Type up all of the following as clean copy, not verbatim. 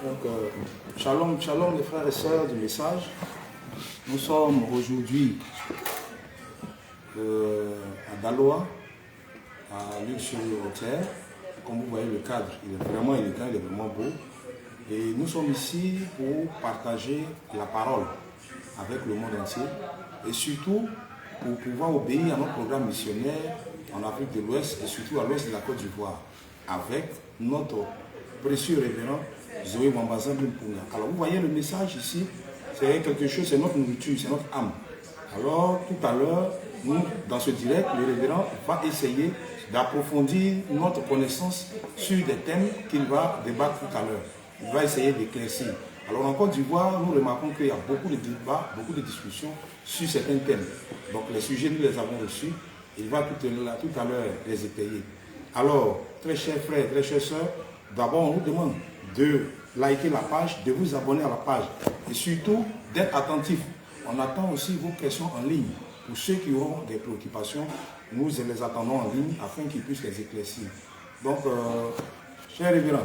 Donc, shalom, shalom les frères et sœurs du message. Nous sommes aujourd'hui à Daloa, à Luxembourg-Terre. Comme vous voyez, le cadre, il est vraiment élégant, il est vraiment beau. Et nous sommes ici pour partager la parole avec le monde entier et surtout pour pouvoir obéir à notre programme missionnaire en Afrique de l'Ouest et surtout à l'ouest de la Côte d'Ivoire avec notre précieux révérend Zoé Wambazan Bimpunga. Alors vous voyez le message ici, c'est quelque chose, c'est notre nourriture, c'est notre âme. Alors tout à l'heure, nous, dans ce direct, le révérend va essayer d'approfondir notre connaissance sur des thèmes qu'il va débattre tout à l'heure. Il va essayer d'éclaircir. Alors en Côte d'Ivoire, nous remarquons qu'il y a beaucoup de débats, beaucoup de discussions sur certains thèmes. Donc les sujets, nous les avons reçus. Il va tout à l'heure les étayer. Alors, très chers frères, très chères sœurs, d'abord on vous demande de liker la page, de vous abonner à la page et surtout d'être attentifs. On attend aussi vos questions en ligne. Pour ceux qui auront des préoccupations, nous les attendons en ligne afin qu'ils puissent les éclaircir. Donc, cher révérend,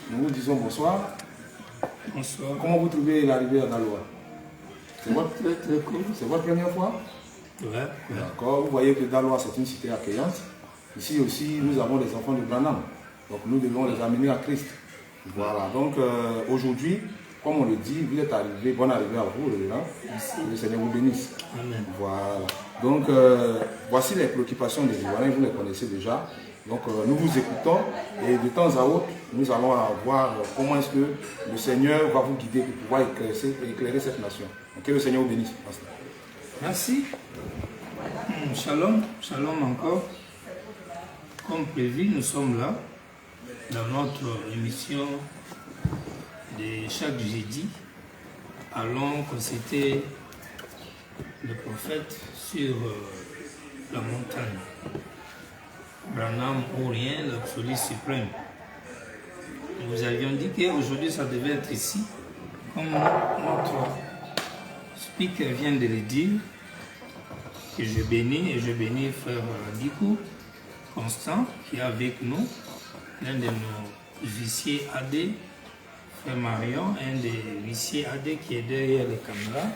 nous vous disons bonsoir. Bonsoir. Comment vous trouvez l'arrivée à Daloa? C'est votre, Très cool. c'est votre première fois? Ouais. D'accord. Vous voyez que Daloa, c'est une cité accueillante. Ici aussi, nous avons les enfants de Branham. Donc, nous devons les amener à Christ. Voilà. Donc, aujourd'hui, comme on le dit, vous êtes arrivé, bonne arrivée à vous, révérend. Le Seigneur vous bénisse. Amen. Voilà. Donc, voici les préoccupations des Ivoiriens, vous les connaissez déjà. Donc, nous vous écoutons et de temps à autre, nous allons voir comment est-ce que le Seigneur va vous guider pour pouvoir éclairer cette nation. Donc, que le Seigneur vous bénisse. Merci. Shalom. Shalom encore. Comme prévu, nous sommes là dans notre émission de chaque jeudi. Allons consulter le prophète sur la montagne. Branham ou rien, l'absolu suprême. Nous avions dit qu'aujourd'hui ça devait être ici, comme notre speaker vient de le dire, que je bénis frère Dikou Constant qui est avec nous, l'un de nos huissiers AD, frère Marion, un des huissiers AD qui est derrière les caméras,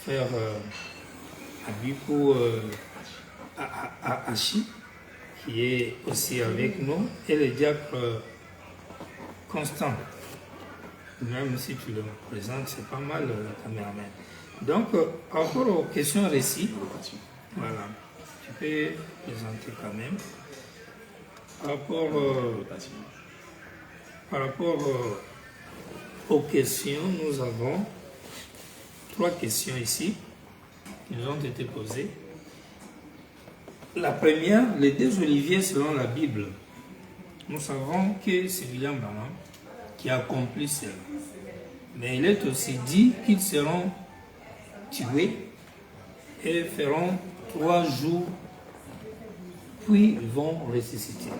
frère Abikou Achi qui est aussi avec nous, et le diacre Constant. Même si tu le présentes, c'est pas mal le caméraman. Donc, par rapport aux questions récits, voilà, tu peux présenter quand même. Par rapport aux questions, nous avons 3 questions ici qui nous ont été posées. La première, les 2 oliviers selon la Bible. Nous savons que c'est William Branham qui a accompli cela. Mais il est aussi dit qu'ils seront tués et feront 3 jours, puis ils vont ressusciter.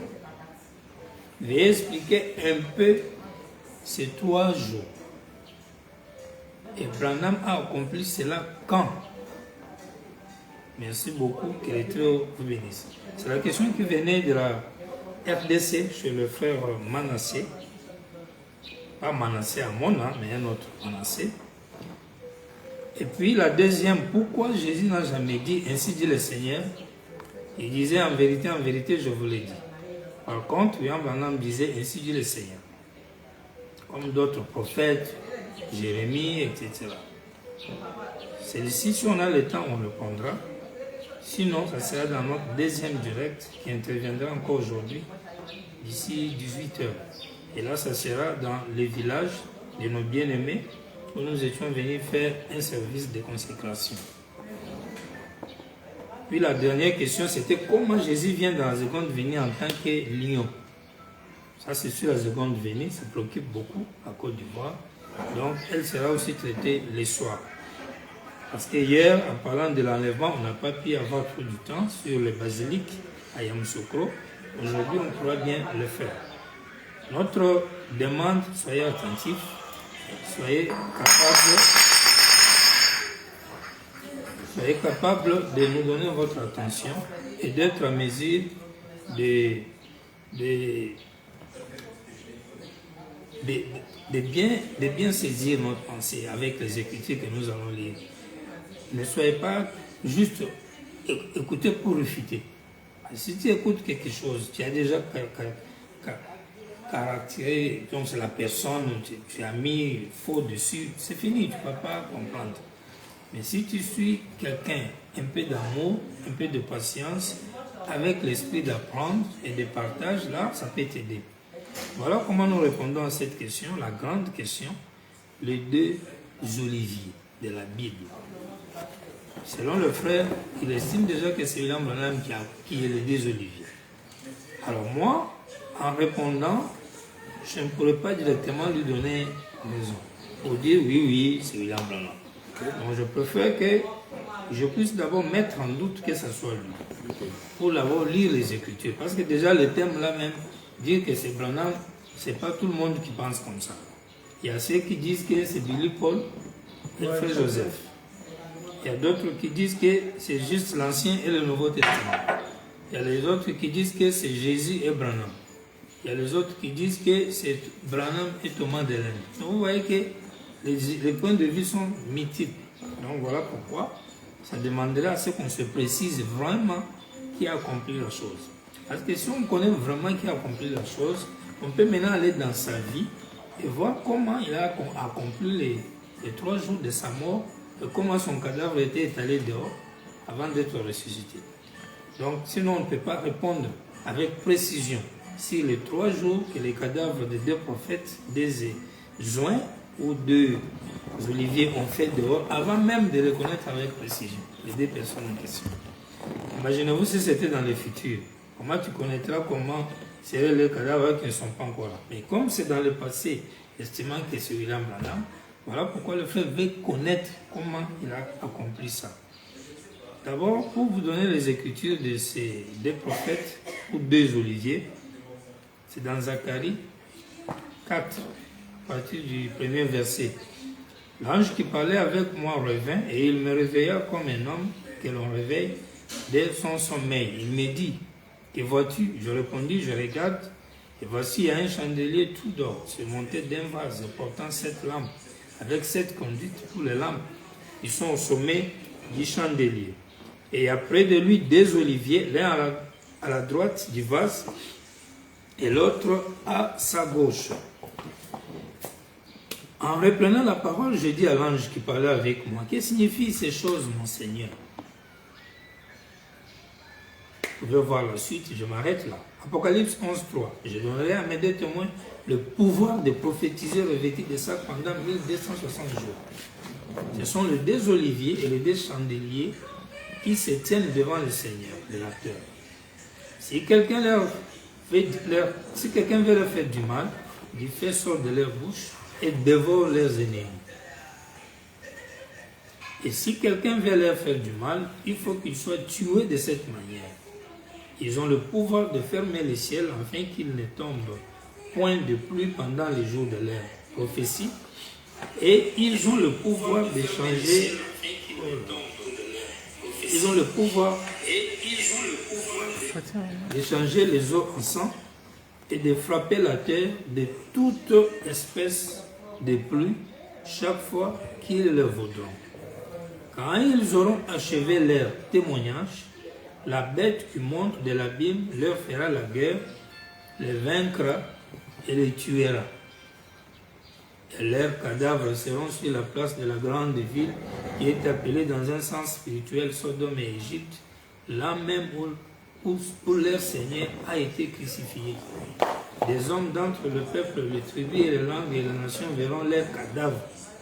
Veuillez expliquer un peu ces 3 jours. Et Branham a accompli cela quand? Merci beaucoup, que l'Éternel vous bénisse. C'est la question qui venait de la RDC chez le frère Manassé. Pas Manassé à Mona, mais un autre Manassé. Et puis la deuxième, pourquoi Jésus n'a jamais dit ainsi dit le Seigneur? Il disait en vérité, je vous l'ai dit. Par contre, William Branham disait ainsi dit le Seigneur. Comme d'autres prophètes, Jérémie, etc. Celle-ci, si on a le temps, on le prendra. Sinon, ça sera dans notre deuxième direct qui interviendra encore aujourd'hui, d'ici 18h. Et là, ça sera dans le village de nos bien-aimés où nous étions venus faire un service de consécration. Puis la dernière question, c'était comment Jésus vient dans la seconde venue en tant que lion. Ça, c'est sur la seconde venue, ça préoccupe beaucoup à Côte d'Ivoire. Donc, elle sera aussi traitée le soir. Parce que hier, en parlant de l'enlèvement, on n'a pas pu avoir trop du temps sur le basilic à Yamoussoukro. Aujourd'hui, on pourra bien le faire. Notre demande, soyez attentifs, soyez capables de nous donner votre attention et d'être en mesure de de bien saisir notre pensée avec les Écritures que nous allons lire. Ne soyez pas juste écouter pour réfuter. Si tu écoutes quelque chose, tu as déjà caractérisé, donc c'est la personne, tu as mis faux dessus, c'est fini, tu ne peux pas comprendre. Mais si tu suis quelqu'un, un peu d'amour, un peu de patience, avec l'esprit d'apprendre et de partage, là, ça peut t'aider. Voilà comment nous répondons à cette question, la grande question, les deux oliviers de la Bible. Selon le frère, il estime déjà que c'est William Branham qui est les deux oliviers. Alors moi, en répondant, je ne pourrais pas directement lui donner raison. Pour dire oui, c'est William Branham. Donc je préfère que je puisse d'abord mettre en doute que ce soit lui. Pour d'abord lire les Écritures. Parce que déjà le thème là même, dire que c'est Branham, c'est pas tout le monde qui pense comme ça. Il y a ceux qui disent que c'est Billy Paul et Frère Joseph. Il y a d'autres qui disent que c'est juste l'Ancien et le Nouveau Testament. Il y a les autres qui disent que c'est Jésus et Branham. Il y a les autres qui disent que c'est Branham et Thomas de l'Inde. Donc vous voyez que les points de vue sont multiples. Donc voilà pourquoi ça demanderait à ce qu'on se précise vraiment qui a accompli la chose. Parce que si on connaît vraiment qui a accompli la chose, on peut maintenant aller dans sa vie et voir comment il a accompli les 3 jours de sa mort et comment son cadavre était étalé dehors avant d'être ressuscité. Donc sinon on ne peut pas répondre avec précision si les 3 jours que les cadavres des 2 prophètes, des joints ou 2 oliviers ont fait dehors avant même de les connaître avec précision, les 2 personnes en question. Imaginez-vous si c'était dans le futur. Comment tu connaîtras comment seraient les cadavres qui ne sont pas encore là. Mais comme c'est dans le passé, estimant que c'est William Branham, voilà pourquoi le frère veut connaître comment il a accompli ça. D'abord, pour vous donner les écritures de ces 2 prophètes ou 2 oliviers, c'est dans Zacharie 4, à partir du 1er verset. L'ange qui parlait avec moi revint et il me réveilla comme un homme que l'on réveille dès son sommeil. Il me dit, que vois-tu? Je répondis, je regarde, et voici il y a un chandelier tout d'or, surmonté d'un vase portant 7 lampes, avec 7 conduites pour les lampes. Ils sont au sommet du chandelier. Et après de lui 2 oliviers, l'un à la droite du vase et l'autre à sa gauche. En reprenant la parole, je dis à l'ange qui parlait avec moi, que signifient ces choses, mon Seigneur? Vous pouvez voir la suite, je m'arrête là. Apocalypse 11.3. Je donnerai à mes 2 témoins le pouvoir de prophétiser revêtis de ça pendant 1260 jours. Ce sont les 2 oliviers et les 2 chandeliers qui se tiennent devant le Seigneur, le Créateur. Si quelqu'un veut leur faire du mal, du feu sort de leur bouche et dévore leurs ennemis. Et si quelqu'un veut leur faire du mal, il faut qu'il soit tué de cette manière. Ils ont le pouvoir de fermer les ciels afin qu'il ne tombe point de pluie pendant les jours de leur prophétie. Et ils ont le pouvoir de changer. Ils ont le pouvoir de changer les eaux en sang et de frapper la terre de toute espèce de pluie chaque fois qu'ils le voudront. Quand ils auront achevé leur témoignage, la bête qui monte de l'abîme leur fera la guerre, les vaincra et les tuera. Et leurs cadavres seront sur la place de la grande ville qui est appelée dans un sens spirituel Sodome et Égypte, là même où leur Seigneur a été crucifié. Des hommes d'entre le peuple, les tribus et les langues et les nations verront leurs cadavres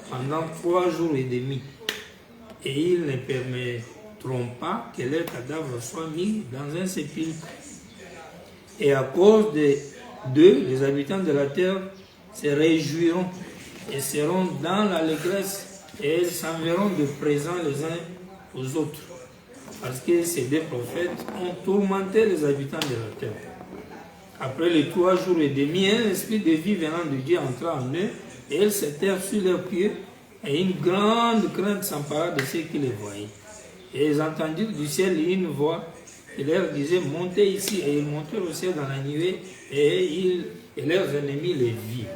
pendant 3 jours et demi. Et ils ne permettront pas que leurs cadavres soient mis dans un sépulcre. Et à cause d'eux, les habitants de la terre se réjouiront et seront dans l'allégresse et ils s'enverront de présents les uns aux autres. Parce que ces 2 prophètes ont tourmenté les habitants de la terre. Après les 3 jours et demi, un esprit de vie venant de Dieu entra en eux et ils s'étèrent sur leurs pieds et une grande crainte s'empara de ceux qui les voyaient. Et ils entendirent du ciel une voix qui leur disait, montez ici. Et ils montèrent au ciel dans la nuée et leurs ennemis les virent.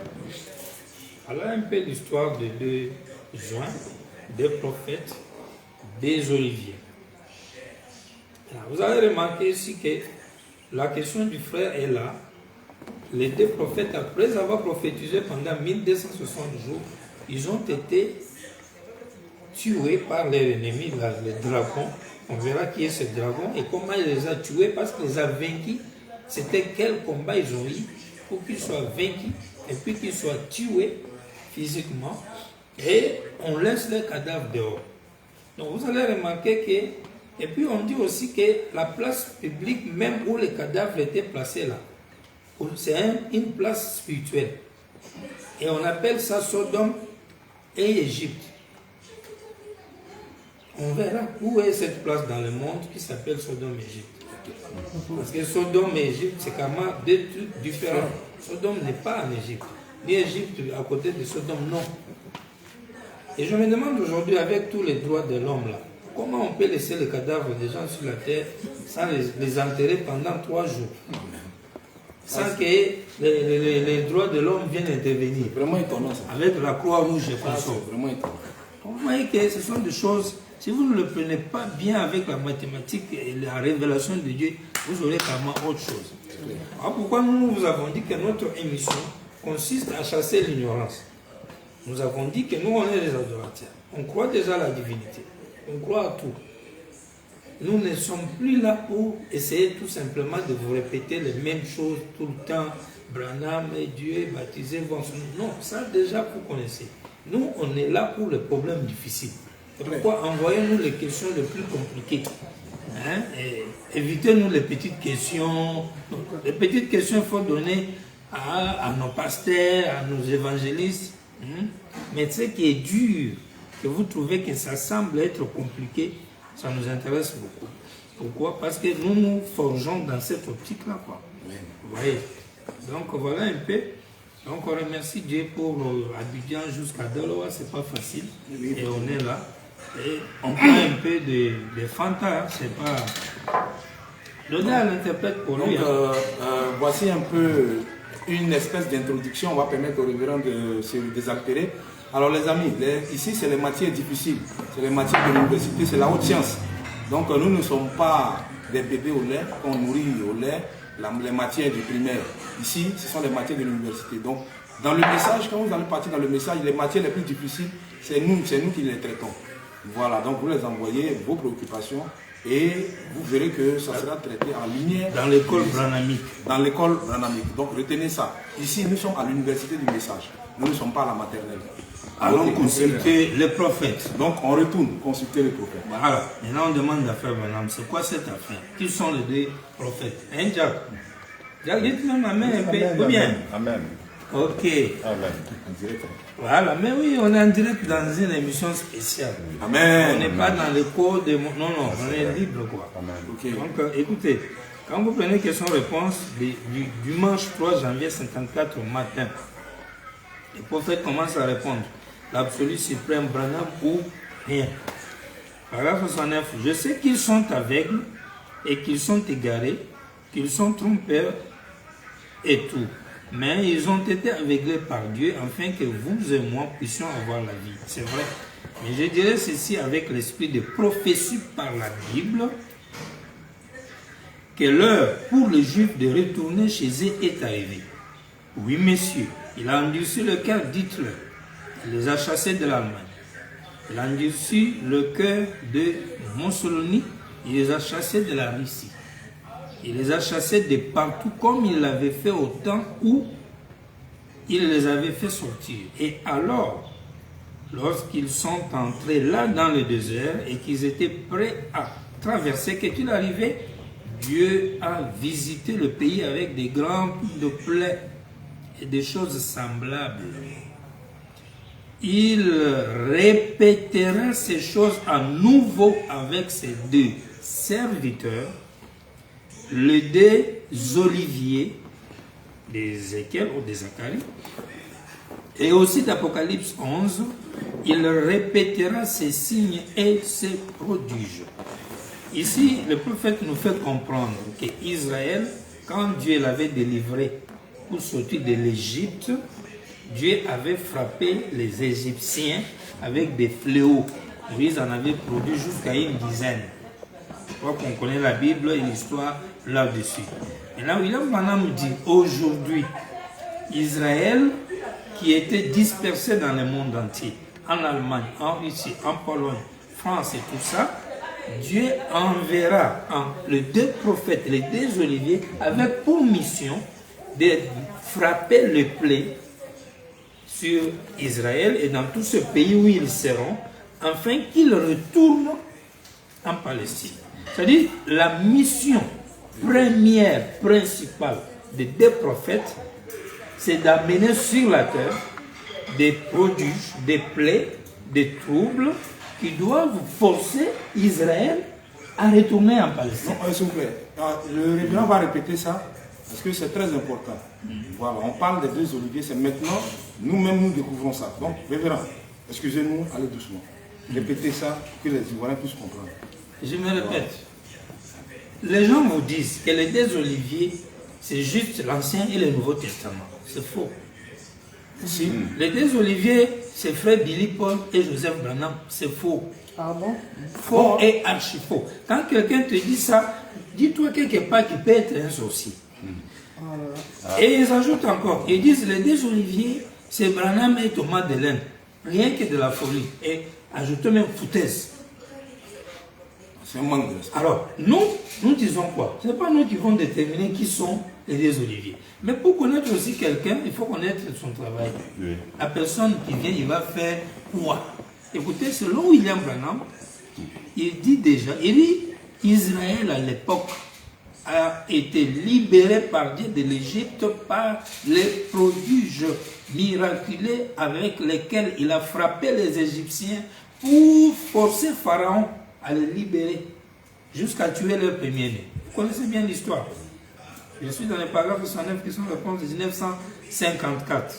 Voilà un peu l'histoire de deux joints, des prophètes, des oliviers. Alors, vous avez remarqué ici que la question du frère est là. Les deux prophètes, après avoir prophétisé pendant 1260 jours, ils ont été tués par leur ennemi, le dragon. On verra qui est ce dragon et comment il les a tués parce qu'il les a vaincus. C'était quel combat ils ont eu pour qu'ils soient vaincus et puis qu'ils soient tués physiquement. Et on laisse les cadavres dehors. Donc vous allez remarquer que, et puis on dit aussi que la place publique, même où les cadavres étaient placés là, c'est une place spirituelle. Et on appelle ça Sodome et Égypte. On verra où est cette place dans le monde qui s'appelle Sodome et Égypte. Parce que Sodome et Égypte, c'est carrément deux trucs différents. Sodome n'est pas en Égypte. Ni Égypte à côté de Sodome, non. Et je me demande aujourd'hui, avec tous les droits de l'homme là, comment on peut laisser les cadavres des gens sur la terre sans les enterrer pendant 3 jours, sans que les droits de l'homme viennent intervenir. Vraiment étonnant ça. Avec la Croix-Rouge et C'est vraiment étonnant. vous voyez que ce sont des choses, si vous ne le prenez pas bien avec la mathématique et la révélation de Dieu, vous aurez carrément autre chose. Alors pourquoi nous vous avons dit que notre émission consiste à chasser l'ignorance? Nous avons dit que nous, on est des adorateurs. On croit déjà à la divinité. On croit à tout. Nous ne sommes plus là pour essayer tout simplement de vous répéter les mêmes choses tout le temps. Branham est Dieu, baptisé, non, ça déjà vous connaissez. Nous, on est là pour les problèmes difficiles. C'est pourquoi envoyez-nous les questions les plus compliquées. Hein? Évitez-nous les petites questions. Les petites questions, il faut donner à nos pasteurs, à nos évangélistes. Mais ce qui est dur, que vous trouvez que ça semble être compliqué, ça nous intéresse beaucoup. Pourquoi? Parce que nous nous forgeons dans cette optique-là. Vous voyez? Donc voilà un peu. Donc on remercie Dieu pour Abidjan jusqu'à Daloa, c'est pas facile. Et on est là. Et on prend un peu de Fanta, c'est pas... Donnez à l'interprète pour lui. Donc voici un peu une espèce d'introduction, on va permettre au révérend de se désaltérer. Alors les amis, ici c'est les matières difficiles, c'est les matières de l'université, c'est la haute science. Donc nous ne sommes pas des bébés au lait, qu'on nourrit au lait, les matières du primaire. Ici, ce sont les matières de l'université. Donc dans le message, quand vous allez partir dans le message, les matières les plus difficiles, c'est nous qui les traitons. Voilà, donc vous les envoyez, vos préoccupations, et vous verrez que ça sera traité en lumière. Dans l'école branhamique. Dans l'école branhamique. Donc retenez ça. Ici, nous sommes à l'université du message. Nous ne sommes pas à la maternelle. Allons consulter les prophètes. Donc on retourne consulter les prophètes. Voilà. Maintenant on demande à Frère Branham, c'est quoi cette affaire? Qui sont les deux prophètes? Hein, Jack? Jack, dites-moi ma main un peu. Ou bien? Amen. Ok. Amen. Voilà, mais oui, on est en direct dans une émission spéciale. Amen. On n'est pas dans les cours de... Non, on est libre, quoi. Amen. Okay. Donc, écoutez, quand vous prenez question-réponse du dimanche 3 janvier 54 au matin, les prophètes commencent à répondre. L'absolu suprême, Branham ou rien. Paragraphe 69. Je sais qu'ils sont aveugles et qu'ils sont égarés, qu'ils sont trompeurs et tout. Mais ils ont été aveuglés par Dieu afin que vous et moi puissions avoir la vie. C'est vrai. Mais je dirais ceci avec l'esprit de prophétie par la Bible, que l'heure pour les Juifs de retourner chez eux est arrivée. Oui, messieurs, il a endurci le cœur d'Hitler. Il les a chassés de l'Allemagne. Il a endurci le cœur de Mussolini. Il les a chassés de la Russie. Il les a chassés de partout comme il l'avait fait au temps où il les avait fait sortir. Et alors, lorsqu'ils sont entrés là dans le désert et qu'ils étaient prêts à traverser, qu'est-il arrivé? Dieu a visité le pays avec des grandes de plaies et des choses semblables. Il répétera ces choses à nouveau avec ses deux serviteurs, les deux oliviers d'Ézéchiel ou de Zacharie, et aussi d'Apocalypse 11, il répétera ces signes et ces prodiges. Ici, le prophète nous fait comprendre qu'Israël, quand Dieu l'avait délivré pour sortir de l'Égypte, Dieu avait frappé les Égyptiens avec des fléaux. Moïse en avait produit jusqu'à une dizaine. Je crois qu'on connaît la Bible et l'histoire là-dessus. Et là, William Branham dit, aujourd'hui, Israël, qui était dispersé dans le monde entier, en Allemagne, en Russie, en Pologne, France et tout ça, Dieu enverra les deux prophètes, les deux oliviers, avec pour mission de frapper le plaies sur Israël et dans tout ce pays où ils seront, afin qu'ils retournent en Palestine. C'est-à-dire, la mission première, principale des deux prophètes, c'est d'amener sur la terre des prodiges, des plaies, des troubles qui doivent forcer Israël à retourner en Palestine. Non, s'il vous plaît, le révérend va répéter ça parce que c'est très important. Voilà, on parle des deux oliviers, c'est maintenant, nous-mêmes nous découvrons ça. Donc, révérend, excusez-nous, allez doucement. Répétez ça pour que les Ivoiriens puissent comprendre. Je me répète. Les gens vous disent que les deux oliviers, c'est juste l'Ancien et le Nouveau Testament. C'est faux. Si. Les deux oliviers, c'est frère Billy Paul et Joseph Branham. C'est faux. Ah bon? Faux et archi faux. Quand quelqu'un te dit ça, dis-toi quelque part qu'il peut être un sorcier. Et ils ajoutent encore, ils disent les deux oliviers, c'est Branham et Thomas de l'Inde. Rien que de la folie. Et ajoutent même foutaise. C'est un manque de respect. Alors, nous disons quoi? Ce n'est pas nous qui vont déterminer qui sont les deux oliviers. Mais pour connaître aussi quelqu'un, il faut connaître son travail. Oui. La personne qui vient, il va faire quoi? Écoutez, selon William Branham, il dit déjà, il dit Israël à l'époque a été libéré par Dieu de l'Égypte par les prodiges miraculeux avec lesquels il a frappé les Égyptiens pour forcer Pharaon à les libérer jusqu'à tuer leur premier-né. Vous connaissez bien l'histoire. Je suis dans les paragraphes 69 qui sont réponses de 1954.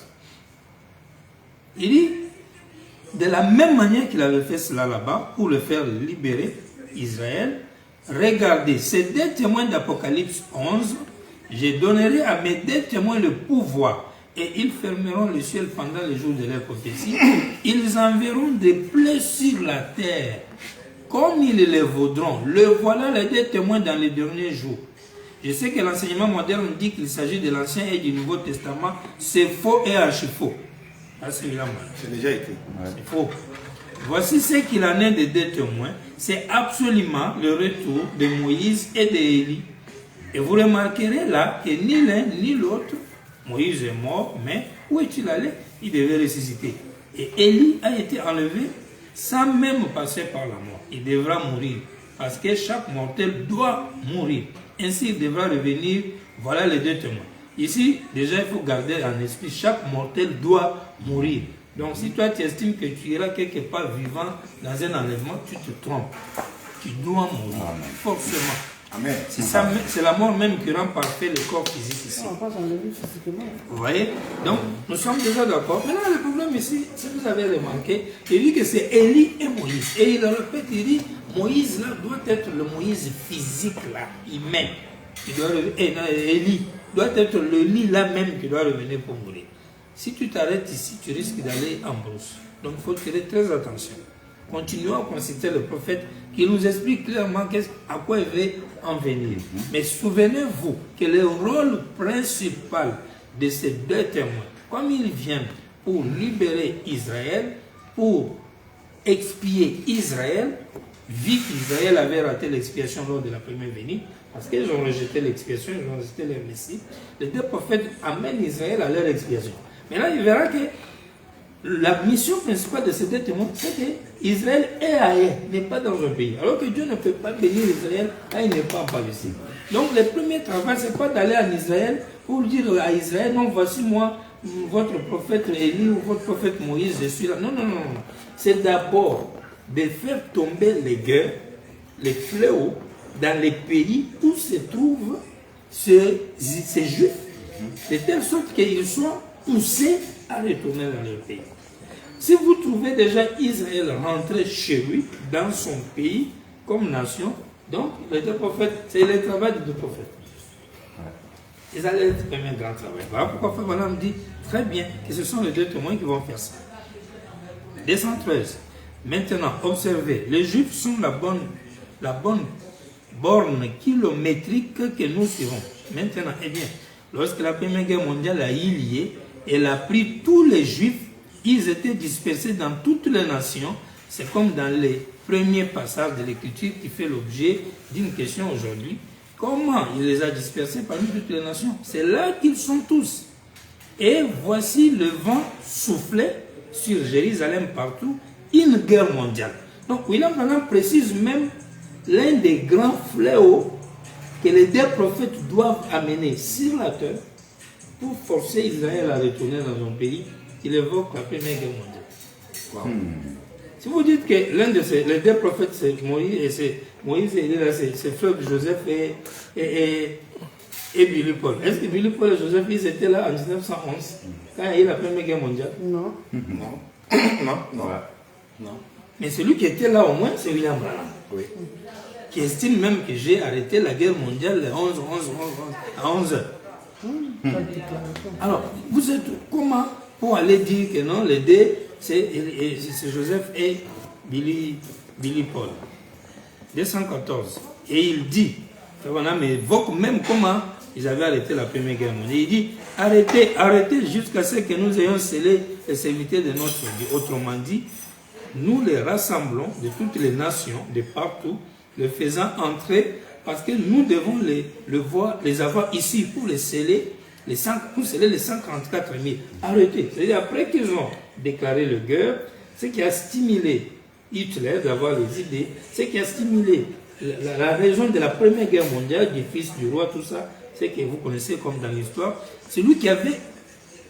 Il dit, de la même manière qu'il avait fait cela là-bas, pour le faire libérer Israël, regardez, ces deux témoins d'Apocalypse 11, je donnerai à mes deux témoins le pouvoir, et ils fermeront le ciel pendant les jours de leur prophétie. Ils enverront des plaies sur la terre, comme ils les vaudront. Le voilà les deux témoins dans les derniers jours. Je sais que l'enseignement moderne dit qu'il s'agit de l'Ancien et du Nouveau Testament. C'est faux et archi faux. C'est déjà écrit. C'est faux. Voici ce qu'il en est des deux témoins. C'est absolument le retour de Moïse et d'Élie. Et vous remarquerez là que ni l'un ni l'autre, Moïse est mort, mais où est-il allé? Il devait ressusciter. Et Élie a été enlevé sans même passer par la mort. Il devra mourir. Parce que chaque mortel doit mourir. Ainsi, il devra revenir. Voilà les deux témoins. Ici, déjà, il faut garder en esprit, chaque mortel doit mourir. Donc, si toi, tu estimes que tu iras quelque part vivant dans un enlèvement, tu te trompes. Tu dois mourir, forcément. Amen. C'est la mort même qui rend parfait le corps physique ici. On va pas s'enlever physiquement. Vous voyez? Donc, nous sommes déjà d'accord. Maintenant, le problème ici, si vous avez remarqué, il dit que c'est Élie et Moïse. Et il le répète, il dit, Moïse là doit être le Moïse physique là, humain. Élie doit être le lit là même qui doit revenir pour mourir. Si tu t'arrêtes ici, tu risques d'aller en brousse. Donc, il faut tirer très attention. Continuons à consulter le prophète qui nous explique clairement à quoi il veut en venir. Mais souvenez-vous que le rôle principal de ces deux témoins, comme ils viennent pour libérer Israël, pour expier Israël, vu qu'Israël avait raté l'expiation lors de la première venue, parce qu'ils ont rejeté l'expiation, ils ont rejeté leur Messie, les deux prophètes amènent Israël à leur expiation. Mais là, il verra que la mission principale de ces deux témoins, c'est qu'Israël est ailleurs, n'est pas dans un pays. Alors que Dieu ne peut pas bénir Israël, là il n'est pas en Palestine. Donc le premier travail, ce n'est pas d'aller en Israël pour dire à Israël, non, voici moi, votre prophète Élie ou votre prophète Moïse, je suis là. Non, non, non, non. C'est d'abord de faire tomber les guerres, les fléaux, dans les pays où se trouvent ces Juifs, de telle sorte qu'ils soient poussés à retourner dans leur pays. Si vous trouvez déjà Israël rentré chez lui, dans son pays, comme nation, donc les deux prophètes, c'est le travail des deux prophètes. Ils allaient faire un grand travail. Voilà pourquoi Frère Branham dit très bien que ce sont les deux témoins qui vont faire ça. 213. Maintenant, observez, les Juifs sont la bonne borne kilométrique que nous suivons. Maintenant, eh bien, lorsque la Première Guerre mondiale a eu lieu, elle a pris tous les Juifs, ils étaient dispersés dans toutes les nations. C'est comme dans les premiers passages de l'Écriture qui fait l'objet d'une question aujourd'hui. Comment il les a dispersés parmi toutes les nations? C'est là qu'ils sont tous. Et voici le vent soufflait sur Jérusalem partout, une guerre mondiale. Donc William Branham précise même l'un des grands fléaux que les deux prophètes doivent amener sur la terre pour forcer Israël à retourner dans son pays. Il évoque la Première Guerre mondiale. Wow. Si vous dites que l'un de les deux prophètes, c'est Moïse, et c'est Moïse et ses frères Joseph et Billy Paul. Est-ce que Billy Paul et Joseph, ils étaient là en 1911, quand il y a eu la Première Guerre mondiale? Non. Non. Mais celui qui était là au moins, c'est William Branham. Oui. Qui estime même que j'ai arrêté la guerre mondiale à 11 heures. Alors, vous êtes comment pour aller dire que non, les deux, c'est Joseph et Billy Paul. 214. Et il dit, Branham évoque même comment ils avaient arrêté la Première Guerre mondiale. Il dit, arrêtez jusqu'à ce que nous ayons scellé les serviteurs de notre Dieu. Autrement dit, nous les rassemblons de toutes les nations, de partout, les faisant entrer, parce que nous devons les avoir ici pour les sceller, les 144 000. Arrêtez. C'est-à-dire, après qu'ils ont déclaré la guerre, ce qui a stimulé Hitler d'avoir les idées, ce qui a stimulé la raison de la Première Guerre mondiale, du fils du roi, tout ça, c'est que vous connaissez comme dans l'histoire, celui qui avait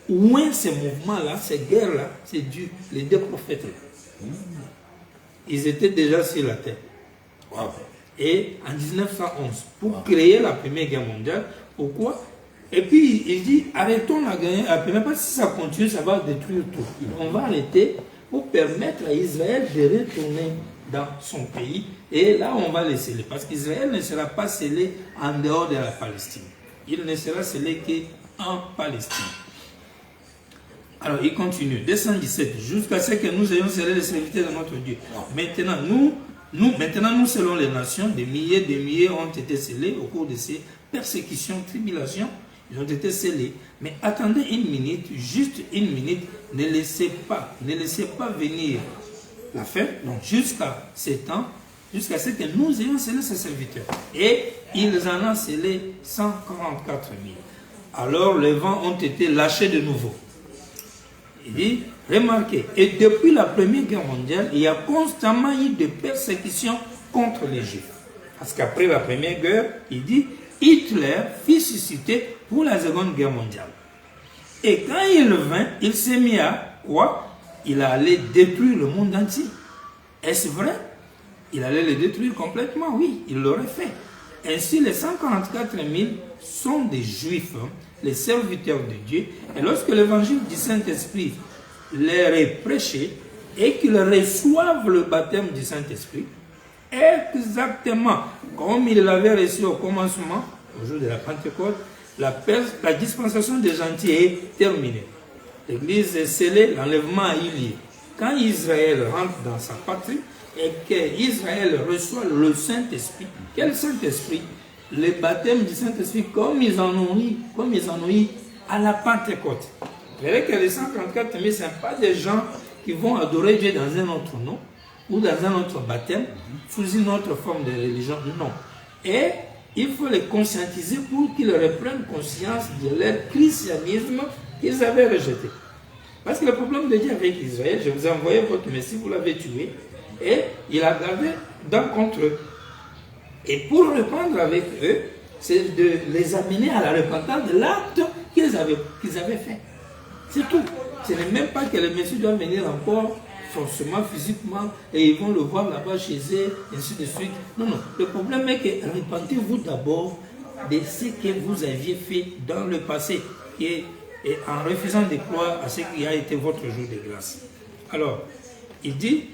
oué ces mouvements-là, ces guerres-là, c'est Dieu, les deux prophètes. Ils étaient déjà sur la terre. Wow. Et en 1911, pour créer la Première Guerre mondiale, pourquoi? Et puis il dit, arrêtons la guerre, parce que si ça continue, ça va détruire tout. On va arrêter pour permettre à Israël de retourner dans son pays. Et là, on va les sceller. Parce qu'Israël ne sera pas scellé en dehors de la Palestine. Il ne sera scellé qu'en Palestine. Alors, il continue. 217. Jusqu'à ce que nous ayons scellé les serviteurs de notre Dieu. Maintenant, nous scellons les nations. Des milliers ont été scellés au cours de ces persécutions, tribulations. Ils ont été scellés. Mais attendez une minute, juste une minute. Ne laissez pas venir la fin. Donc, jusqu'à ce temps, jusqu'à ce que nous ayons scellé ces serviteurs. Et ils en ont scellé 144 000. Alors, les vents ont été lâchés de nouveau. Il dit, remarquez, et depuis la Première Guerre mondiale, il y a constamment eu des persécutions contre les Juifs. Parce qu'après la Première Guerre, il dit, Hitler fut suscité pour la Seconde Guerre mondiale. Et quand il vint, il s'est mis à quoi? Il allait détruire le monde entier. Est-ce vrai? Il allait le détruire complètement, oui, il l'aurait fait. Ainsi, les 144 000 sont des Juifs, les serviteurs de Dieu. Et lorsque l'évangile du Saint-Esprit leur est prêché et qu'ils reçoivent le baptême du Saint-Esprit, exactement comme ils l'avaient reçu au commencement, au jour de la Pentecôte, la dispensation des gentils est terminée. L'Église est scellée, l'enlèvement a eu lieu. Quand Israël rentre dans sa patrie et qu'Israël reçoit le Saint-Esprit, quel Saint-Esprit? Le baptême du Saint-Esprit, comme ils en ont eu à la Pentecôte. Vous verrez que les 134 000, ce ne sont pas des gens qui vont adorer Dieu dans un autre nom ou dans un autre baptême, sous une autre forme de religion. Non. Et il faut les conscientiser pour qu'ils reprennent conscience de leur christianisme qu'ils avaient rejeté. Parce que le problème de Dieu avec Israël, je vous ai envoyé votre Messie, vous l'avez tué, et il a gardé dans contre eux. Et pour reprendre avec eux, c'est de les amener à la repentance de l'acte qu'ils avaient fait. C'est tout. Ce n'est même pas que le Messie doit venir encore forcément, physiquement, et ils vont le voir là-bas chez eux, ainsi de suite. Non, non. Le problème est que repentez-vous d'abord de ce que vous aviez fait dans le passé, et en refusant de croire à ce qui a été votre jour de grâce. Alors, il dit,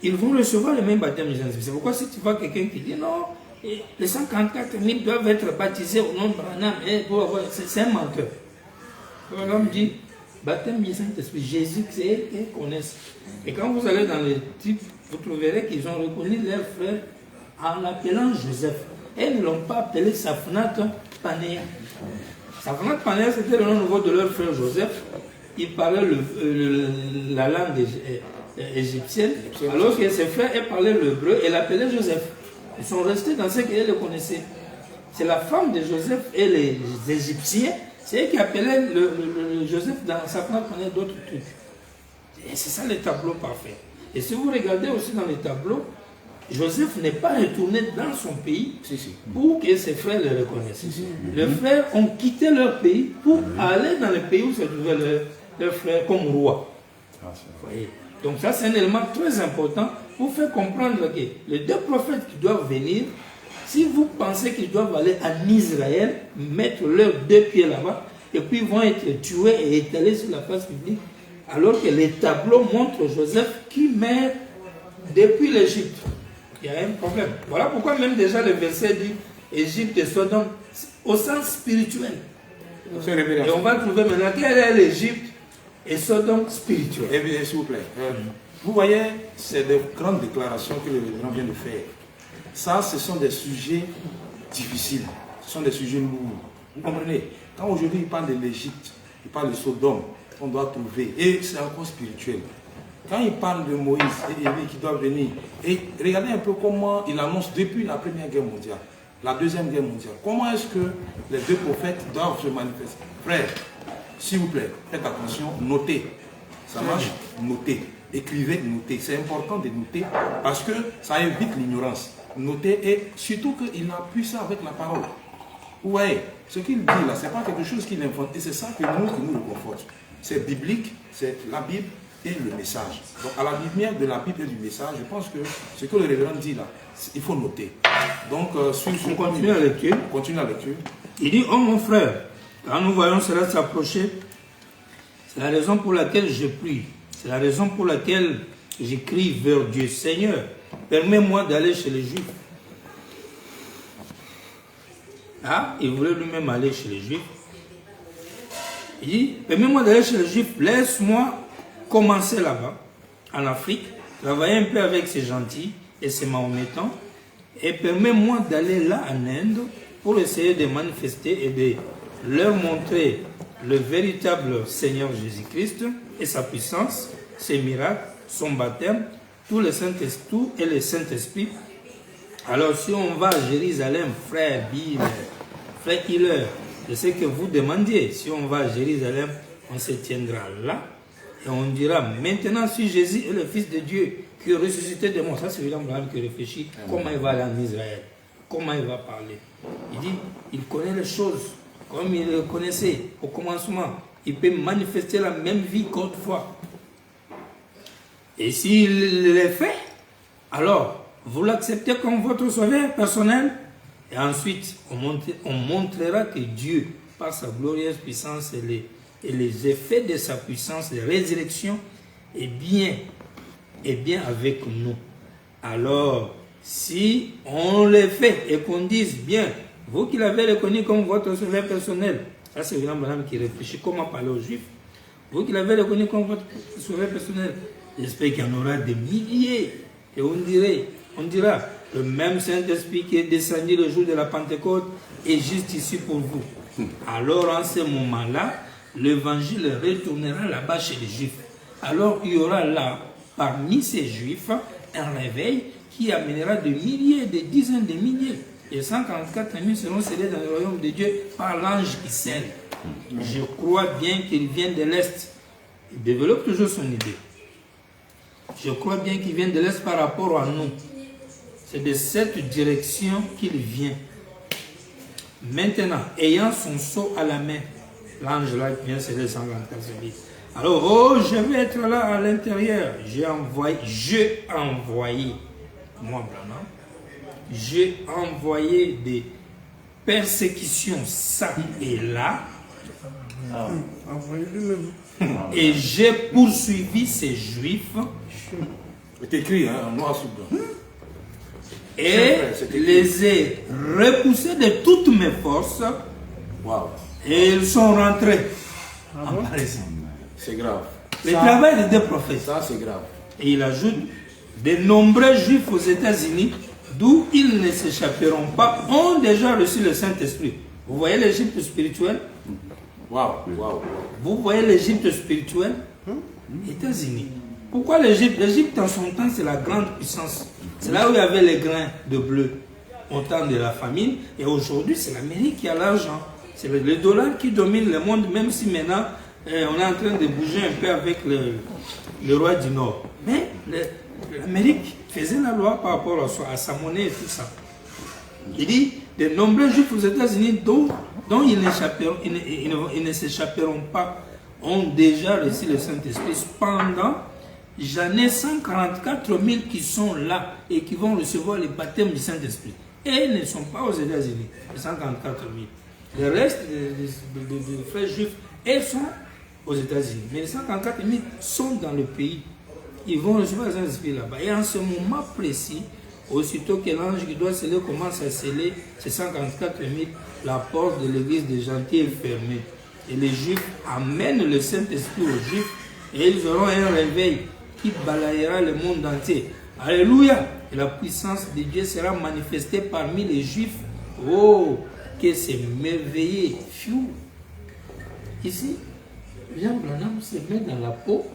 ils vont recevoir le même baptême de Saint-Esprit. C'est pourquoi si tu vois quelqu'un qui dit non, Et les 144 000 doivent être baptisés au nom de Branham. C'est un menteur. L'homme dit, baptême du Saint-Esprit, Jésus, c'est qu'ils connaissent. Et quand vous allez dans les types, vous trouverez qu'ils ont reconnu leur frère en l'appelant Joseph. Et ils ne l'ont pas appelé Safnat Panéa. Safnat Panéa, c'était le nom nouveau de leur frère Joseph. Il parlait la langue égyptienne, alors que ses frères parlaient l'hébreu et l'appelaient Joseph. Ils sont restés dans ce qu'ils le connaissaient. C'est la femme de Joseph et les Égyptiens, c'est eux qui appelaient le Joseph dans Safnat Panéa d'autres trucs. Et c'est ça le tableau parfait. Et si vous regardez aussi dans les tableaux, Joseph n'est pas retourné dans son pays pour que ses frères le reconnaissent. Les frères ont quitté leur pays pour aller dans le pays où se trouvait leur frère comme roi. Voyez. Donc ça, c'est un élément très important pour faire comprendre que les deux prophètes qui doivent venir, si vous pensez qu'ils doivent aller en Israël, mettre leurs deux pieds là-bas, et puis ils vont être tués et étalés sur la place publique, alors que les tableaux montrent Joseph qui meurt depuis l'Égypte. Il y a un problème. Voilà pourquoi même déjà le verset dit Égypte et Sodome au sens spirituel. Et on va trouver maintenant quelle est l'Égypte et Sodome spirituel. Eh bien, s'il vous plaît. Vous voyez, c'est des grandes déclarations que le révérend vient de faire. Ça, ce sont des sujets difficiles. Ce sont des sujets lourds. Vous comprenez? Quand aujourd'hui il parle de l'Égypte, il parle de Sodome, on doit trouver. Et c'est encore spirituel. Quand il parle de Moïse et Élie qui doivent venir, et regardez un peu comment il annonce depuis la Première Guerre mondiale, la Deuxième Guerre mondiale, comment est-ce que les deux prophètes doivent se manifester. Frère, s'il vous plaît, faites attention, notez. Ça marche? Notez. Écrivez, notez. C'est important de noter parce que ça évite l'ignorance. Notez et surtout qu'il appuie ça avec la parole. Vous voyez, ce qu'il dit là, ce n'est pas quelque chose qu'il invente et c'est ça qui nous réconforte. C'est biblique, c'est la Bible et le message. Donc à la lumière de la Bible et du message, je pense que ce que le révérend dit là, il faut noter. Donc on continue la lecture. Continue la lecture. Il dit, oh mon frère, quand nous voyons cela s'approcher, c'est la raison pour laquelle je prie. C'est la raison pour laquelle j'écris vers Dieu. Seigneur, permets-moi d'aller chez les Juifs. Ah, il voulait lui-même aller chez les Juifs. Il dit, permets-moi d'aller chez les Juifs, laisse-moi commencer là-bas, en Afrique, travailler un peu avec ces gentils et ces mahométans, et permets-moi d'aller là en Inde pour essayer de manifester et de leur montrer le véritable Seigneur Jésus-Christ et sa puissance, ses miracles, son baptême, tout et le Saint-Esprit. Alors si on va à Jérusalem, frère Bill, frère Hiller, c'est ce que vous demandiez. Si on va à Jérusalem, on se tiendra là et on dira maintenant si Jésus est le Fils de Dieu qui est ressuscité de mort. Ça c'est William Branham qui réfléchit comment il va aller en Israël, comment il va parler. Il dit, il connaît les choses comme il le connaissait au commencement. Il peut manifester la même vie qu'autrefois. Et s'il le fait, alors vous l'acceptez comme votre sauveur personnel. Et ensuite, on montrera que Dieu, par sa glorieuse puissance et les effets de sa puissance de résurrection, est bien avec nous. Alors, si on le fait et qu'on dise bien, vous qui l'avez reconnu comme votre sauveur personnel, ça c'est William Branham qui réfléchit comment parler aux Juifs, vous qui l'avez reconnu comme votre sauveur personnel, j'espère qu'il y en aura des milliers. Et on dira, le même Saint-Esprit qui est descendu le jour de la Pentecôte est juste ici pour vous. Alors en ce moment-là, l'évangile retournera là-bas chez les Juifs. Alors il y aura là, parmi ces Juifs, un réveil qui amènera des milliers, des dizaines de milliers. Et 144 000 seront scellés dans le royaume de Dieu par l'ange qui scelle. Je crois bien qu'il vient de l'Est. Il développe toujours son idée. Je crois bien qu'il vient de l'Est par rapport à nous. C'est de cette direction qu'il vient. Maintenant, ayant son sceau à la main, l'ange là vient sceller 144 000. Alors, oh, je vais être là à l'intérieur. J'ai envoyé, moi, Branham, j'ai envoyé des persécutions ça et là. Et j'ai poursuivi ces Juifs. C'est écrit, hein, en noir sur blanc. et les ai repoussés de toutes mes forces. Wow. Et ils sont rentrés en Palestine. C'est grave. Le travail des deux prophètes. Ça, c'est grave. Et il ajoute, de nombreux juifs aux États-Unis, d'où ils ne s'échapperont pas, ont déjà reçu le Saint-Esprit. Vous voyez l'Égypte spirituelle? Waouh, waouh. Vous voyez l'Égypte spirituelle? États-Unis. Pourquoi l'Égypte? L'Égypte, en son temps, c'est la grande puissance. C'est là où il y avait les grains de bleu au temps de la famine. Et aujourd'hui, c'est l'Amérique qui a l'argent. C'est le dollar qui domine le monde, même si maintenant, on est en train de bouger un peu avec le roi du Nord. Mais l'Amérique faisait la loi par rapport à sa monnaie et tout ça. Il dit, de nombreux juifs aux États-Unis dont ils ne s'échapperont pas ont déjà reçu le Saint-Esprit. Cependant, j'en ai 144 000 qui sont là et qui vont recevoir le baptême du Saint-Esprit. Et ils ne sont pas aux États-Unis, les 144 000. Le reste des frères juifs, ils sont aux États-Unis. Mais les 144 000 sont dans le pays. Ils vont recevoir le Saint-Esprit là-bas. Et en ce moment précis, aussitôt que l'ange qui doit sceller commence à sceller ces 144 000, la porte de l'église des gentils est fermée. Et les Juifs amènent le Saint-Esprit aux Juifs et ils auront un réveil qui balayera le monde entier. Alléluia! Et la puissance de Dieu sera manifestée parmi les Juifs. Oh, que c'est merveilleux! Fiou! Ici, Jean Branham se met dans la peau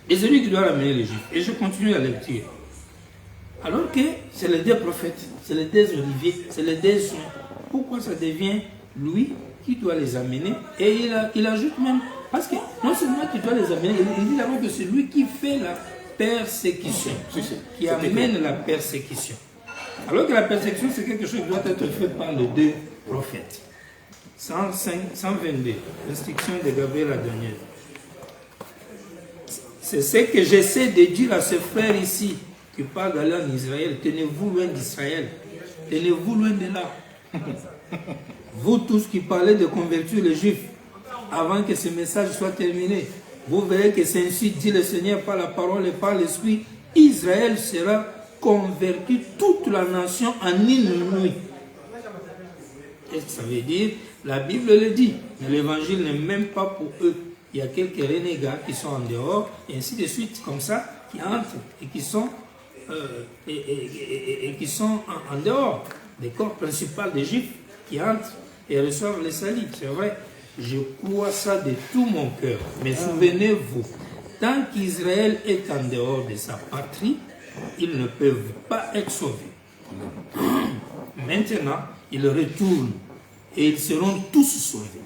et c'est lui qui doit ramener les Juifs. Et je continue la lecture. Alors que c'est les deux prophètes, c'est les deux oliviers, c'est les deux soins. Pourquoi ça devient lui qui doit les amener? Et il ajoute même, parce que non seulement qu'il doit les amener, il dit d'abord que c'est lui qui fait la persécution, qui amène la persécution. Alors que la persécution, c'est quelque chose qui doit être fait par les deux prophètes. 122, l'instruction de Gabriel la dernière. C'est ce que j'essaie de dire à ce frère ici, qui parle d'aller en Israël. Tenez-vous loin d'Israël. Tenez-vous loin de là. Vous tous qui parlez de convertir les Juifs, avant que ce message soit terminé, vous verrez que c'est ainsi dit le Seigneur par la parole et par l'Esprit. Israël sera converti, toute la nation en une nuit. Qu'est-ce que ça veut dire? La Bible le dit, mais l'évangile n'est même pas pour eux. Il y a quelques renégats qui sont en dehors, et ainsi de suite, comme ça, qui entrent et qui sont, en dehors des corps principaux des Juifs, qui entrent et reçoivent les salis. C'est vrai, je crois ça de tout mon cœur. Mais souvenez-vous, tant qu'Israël est en dehors de sa patrie, ils ne peuvent pas être sauvés. Maintenant, ils retournent et ils seront tous sauvés.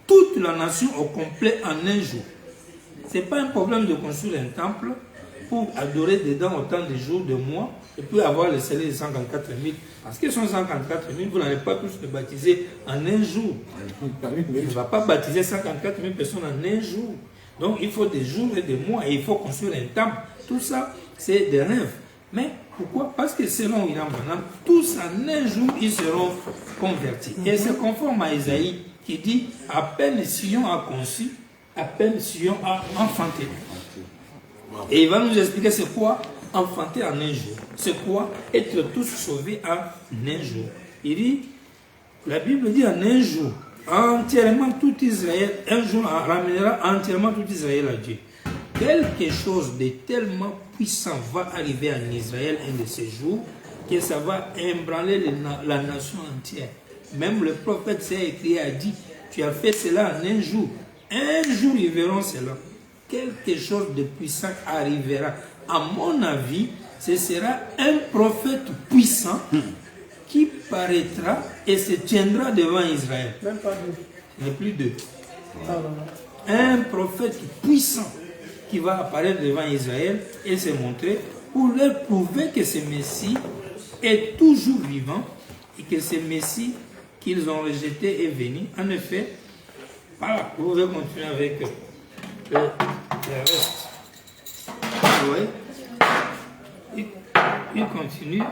Toute la nation au complet en un jour. Ce n'est pas un problème de construire un temple pour adorer dedans autant de jours, de mois, et puis avoir le salaire de 154 000. Parce qu'ils sont 154 000, vous n'allez pas tous les baptiser en un jour. Il ne va pas baptiser 154 000 personnes en un jour. Donc il faut des jours et des mois, et il faut construire un temple. Tout ça, c'est des rêves. Mais pourquoi? Parce que selon William Branham, tous en un jour, ils seront convertis. Et c'est conforme à Isaïe qui dit, à peine Sion a conçu, à peine Sion a enfanté. Et il va nous expliquer c'est quoi enfanter en un jour. C'est quoi être tous sauvés en un jour. Il dit, la Bible dit en un jour, entièrement tout Israël, un jour ramènera entièrement tout Israël à Dieu. Quelque chose de tellement puissant va arriver en Israël un de ces jours que ça va ébranler la nation entière. Même le prophète s'est écrit et a dit, tu as fait cela en un jour. Un jour, ils verront cela. Quelque chose de puissant arrivera. À mon avis, ce sera un prophète puissant qui paraîtra et se tiendra devant Israël. Même pas deux. Il n'y a plus deux. Un prophète puissant qui va apparaître devant Israël et se montrer pour leur prouver que ce Messie est toujours vivant et que ce Messie qu'ils ont rejeté est venu. En effet, voilà, vous pouvez continuer avec le reste. Vous voyez? Il continue.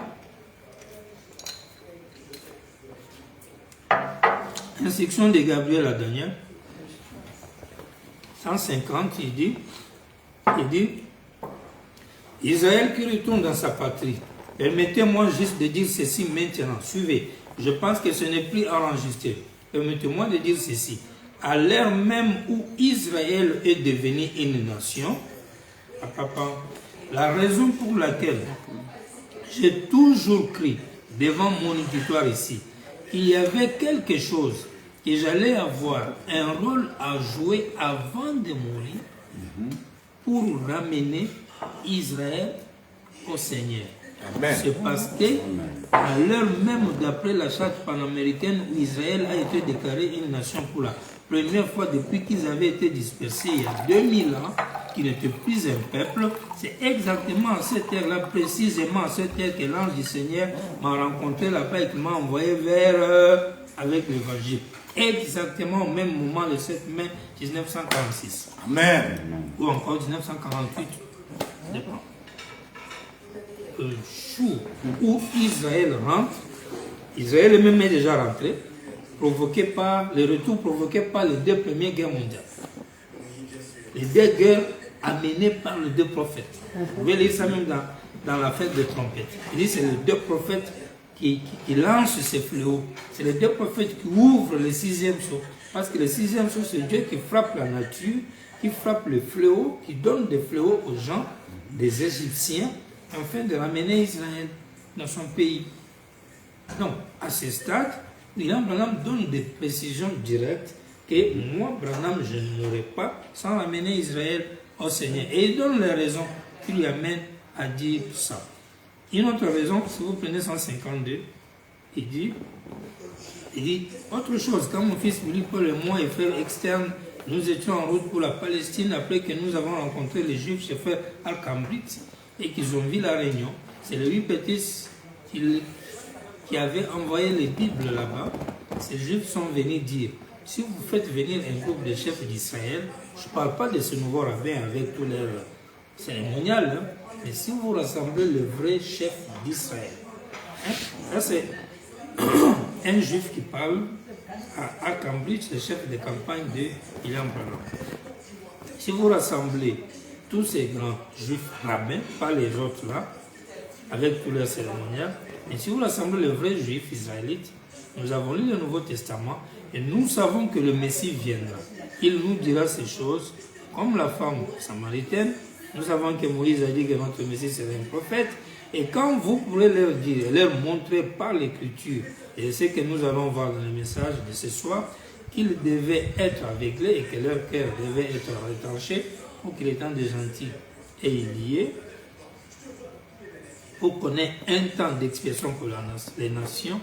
Instruction de Gabriel la dernière. 150, il dit, Israël qui retourne dans sa patrie Permettez-moi juste de dire ceci maintenant. Suivez. Je pense que ce n'est plus enregistré. Permettez-moi de dire ceci. À l'heure même où Israël est devenu une nation, la raison pour laquelle j'ai toujours cru devant mon auditoire ici qu'il y avait quelque chose que j'allais avoir un rôle à jouer avant de mourir pour ramener Israël au Seigneur. C'est parce que, à l'heure même d'après la charte panaméricaine où Israël a été déclaré une nation pour la première fois depuis qu'ils avaient été dispersés il y a 2000 ans, qu'ils n'étaient plus un peuple, c'est exactement à cette heure-là, précisément à cette heure que l'ange du Seigneur m'a rencontré là-bas et qui m'a envoyé vers avec l'évangile. Exactement au même moment, le 7 mai 1946. Amen. Ou encore 1948. Dépend. Le jour où Israël rentre, Israël même est déjà rentré, le retour provoqué par les 2 premières guerres mondiales. Les 2 guerres amenées par les 2 prophètes. Vous pouvez lire ça même dans la fête de trompette. Il dit que c'est les 2 prophètes qui lancent ces fléaux. C'est les 2 prophètes qui ouvrent le 6e sceau. Parce que le 6e sceau, c'est Dieu qui frappe la nature, qui frappe les fléaux, qui donne des fléaux aux gens, des Égyptiens, afin de ramener Israël dans son pays. Donc, à ce stade, William Branham donne des précisions directes que moi, Branham, je n'aurais pas sans ramener Israël au Seigneur. Et il donne les raisons qui lui amènent à dire ça. Une autre raison, si vous prenez 152, il dit, autre chose, quand mon fils Willy Paul et moi et frères externes, nous étions en route pour la Palestine après que nous avons rencontré les Juifs chez frère Al-Cambrit et qu'ils ont vu la réunion. C'est le 8 Pétis qui avait envoyé les Bibles là-bas. Ces Juifs sont venus dire, si vous faites venir un groupe de chefs d'Israël, je ne parle pas de ce nouveau rabbin avec tous leurs cérémoniales, mais si vous rassemblez le vrai chef d'Israël, ça c'est un juif qui parle à Cambridge, le chef de campagne de William Branham. Si vous rassemblez tous ces grands juifs rabbins, pas les autres là, avec tous leurs cérémoniales, mais si vous rassemblez le vrai juif israélite, nous avons lu le Nouveau Testament et nous savons que le Messie viendra. Il nous dira ces choses, comme la femme samaritaine. Nous savons que Moïse a dit que notre Messie serait un prophète. Et quand vous pourrez leur dire, leur montrer par l'Écriture, et c'est ce que nous allons voir dans le message de ce soir, qu'ils devaient être aveuglés et que leur cœur devait être retranché pour qu'il est temps de gentil et lié, pour qu'on ait un temps d'expiation pour les nations,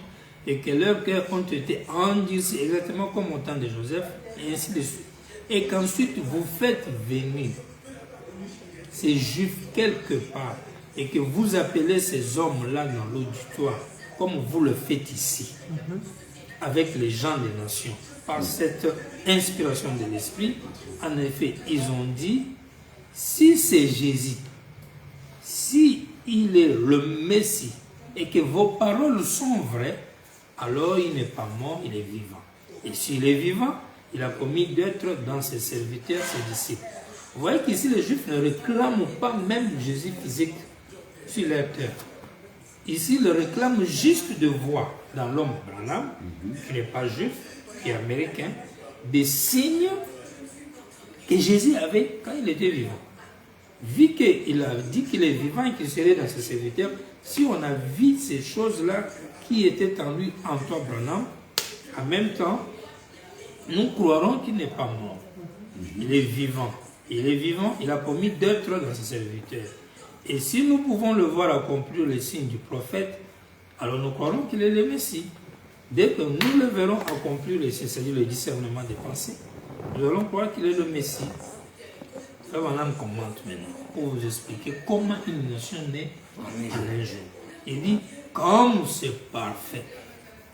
et que leurs cœurs ont été endurcis exactement comme au temps de Joseph, et ainsi de suite. Et qu'ensuite vous faites venir ces Juifs quelque part, et que vous appelez ces hommes-là dans l'auditoire, comme vous le faites ici, avec les gens des nations, par cette inspiration de l'Esprit. En effet, ils ont dit, si c'est Jésus, si il est le Messie, et que vos paroles sont vraies, alors il n'est pas mort, il est vivant. Et s'il est vivant, il a commis d'être dans ses serviteurs, ses disciples. Vous voyez qu'ici, les Juifs ne réclament pas même Jésus physique sur leur terre. Ici, ils réclament juste de voir dans l'homme Branham, qui n'est pas juif, qui est américain, des signes que Jésus avait quand il était vivant. Vu qu'il a dit qu'il est vivant et qu'il serait dans ses serviteurs, si on a vu ces choses-là qui étaient en lui, en toi, Branham, en même temps, nous croirons qu'il n'est pas mort. Il est vivant. Il est vivant, il a promis d'être dans ses serviteurs. Et si nous pouvons le voir accomplir les signes du prophète, alors nous croirons qu'il est le Messie. Dès que nous le verrons accomplir les signes, c'est-à-dire le discernement des pensées, nous allons croire qu'il est le Messie. Frère Branham commente maintenant pour vous expliquer comment une nation naît en un jour. Il dit, comme c'est parfait,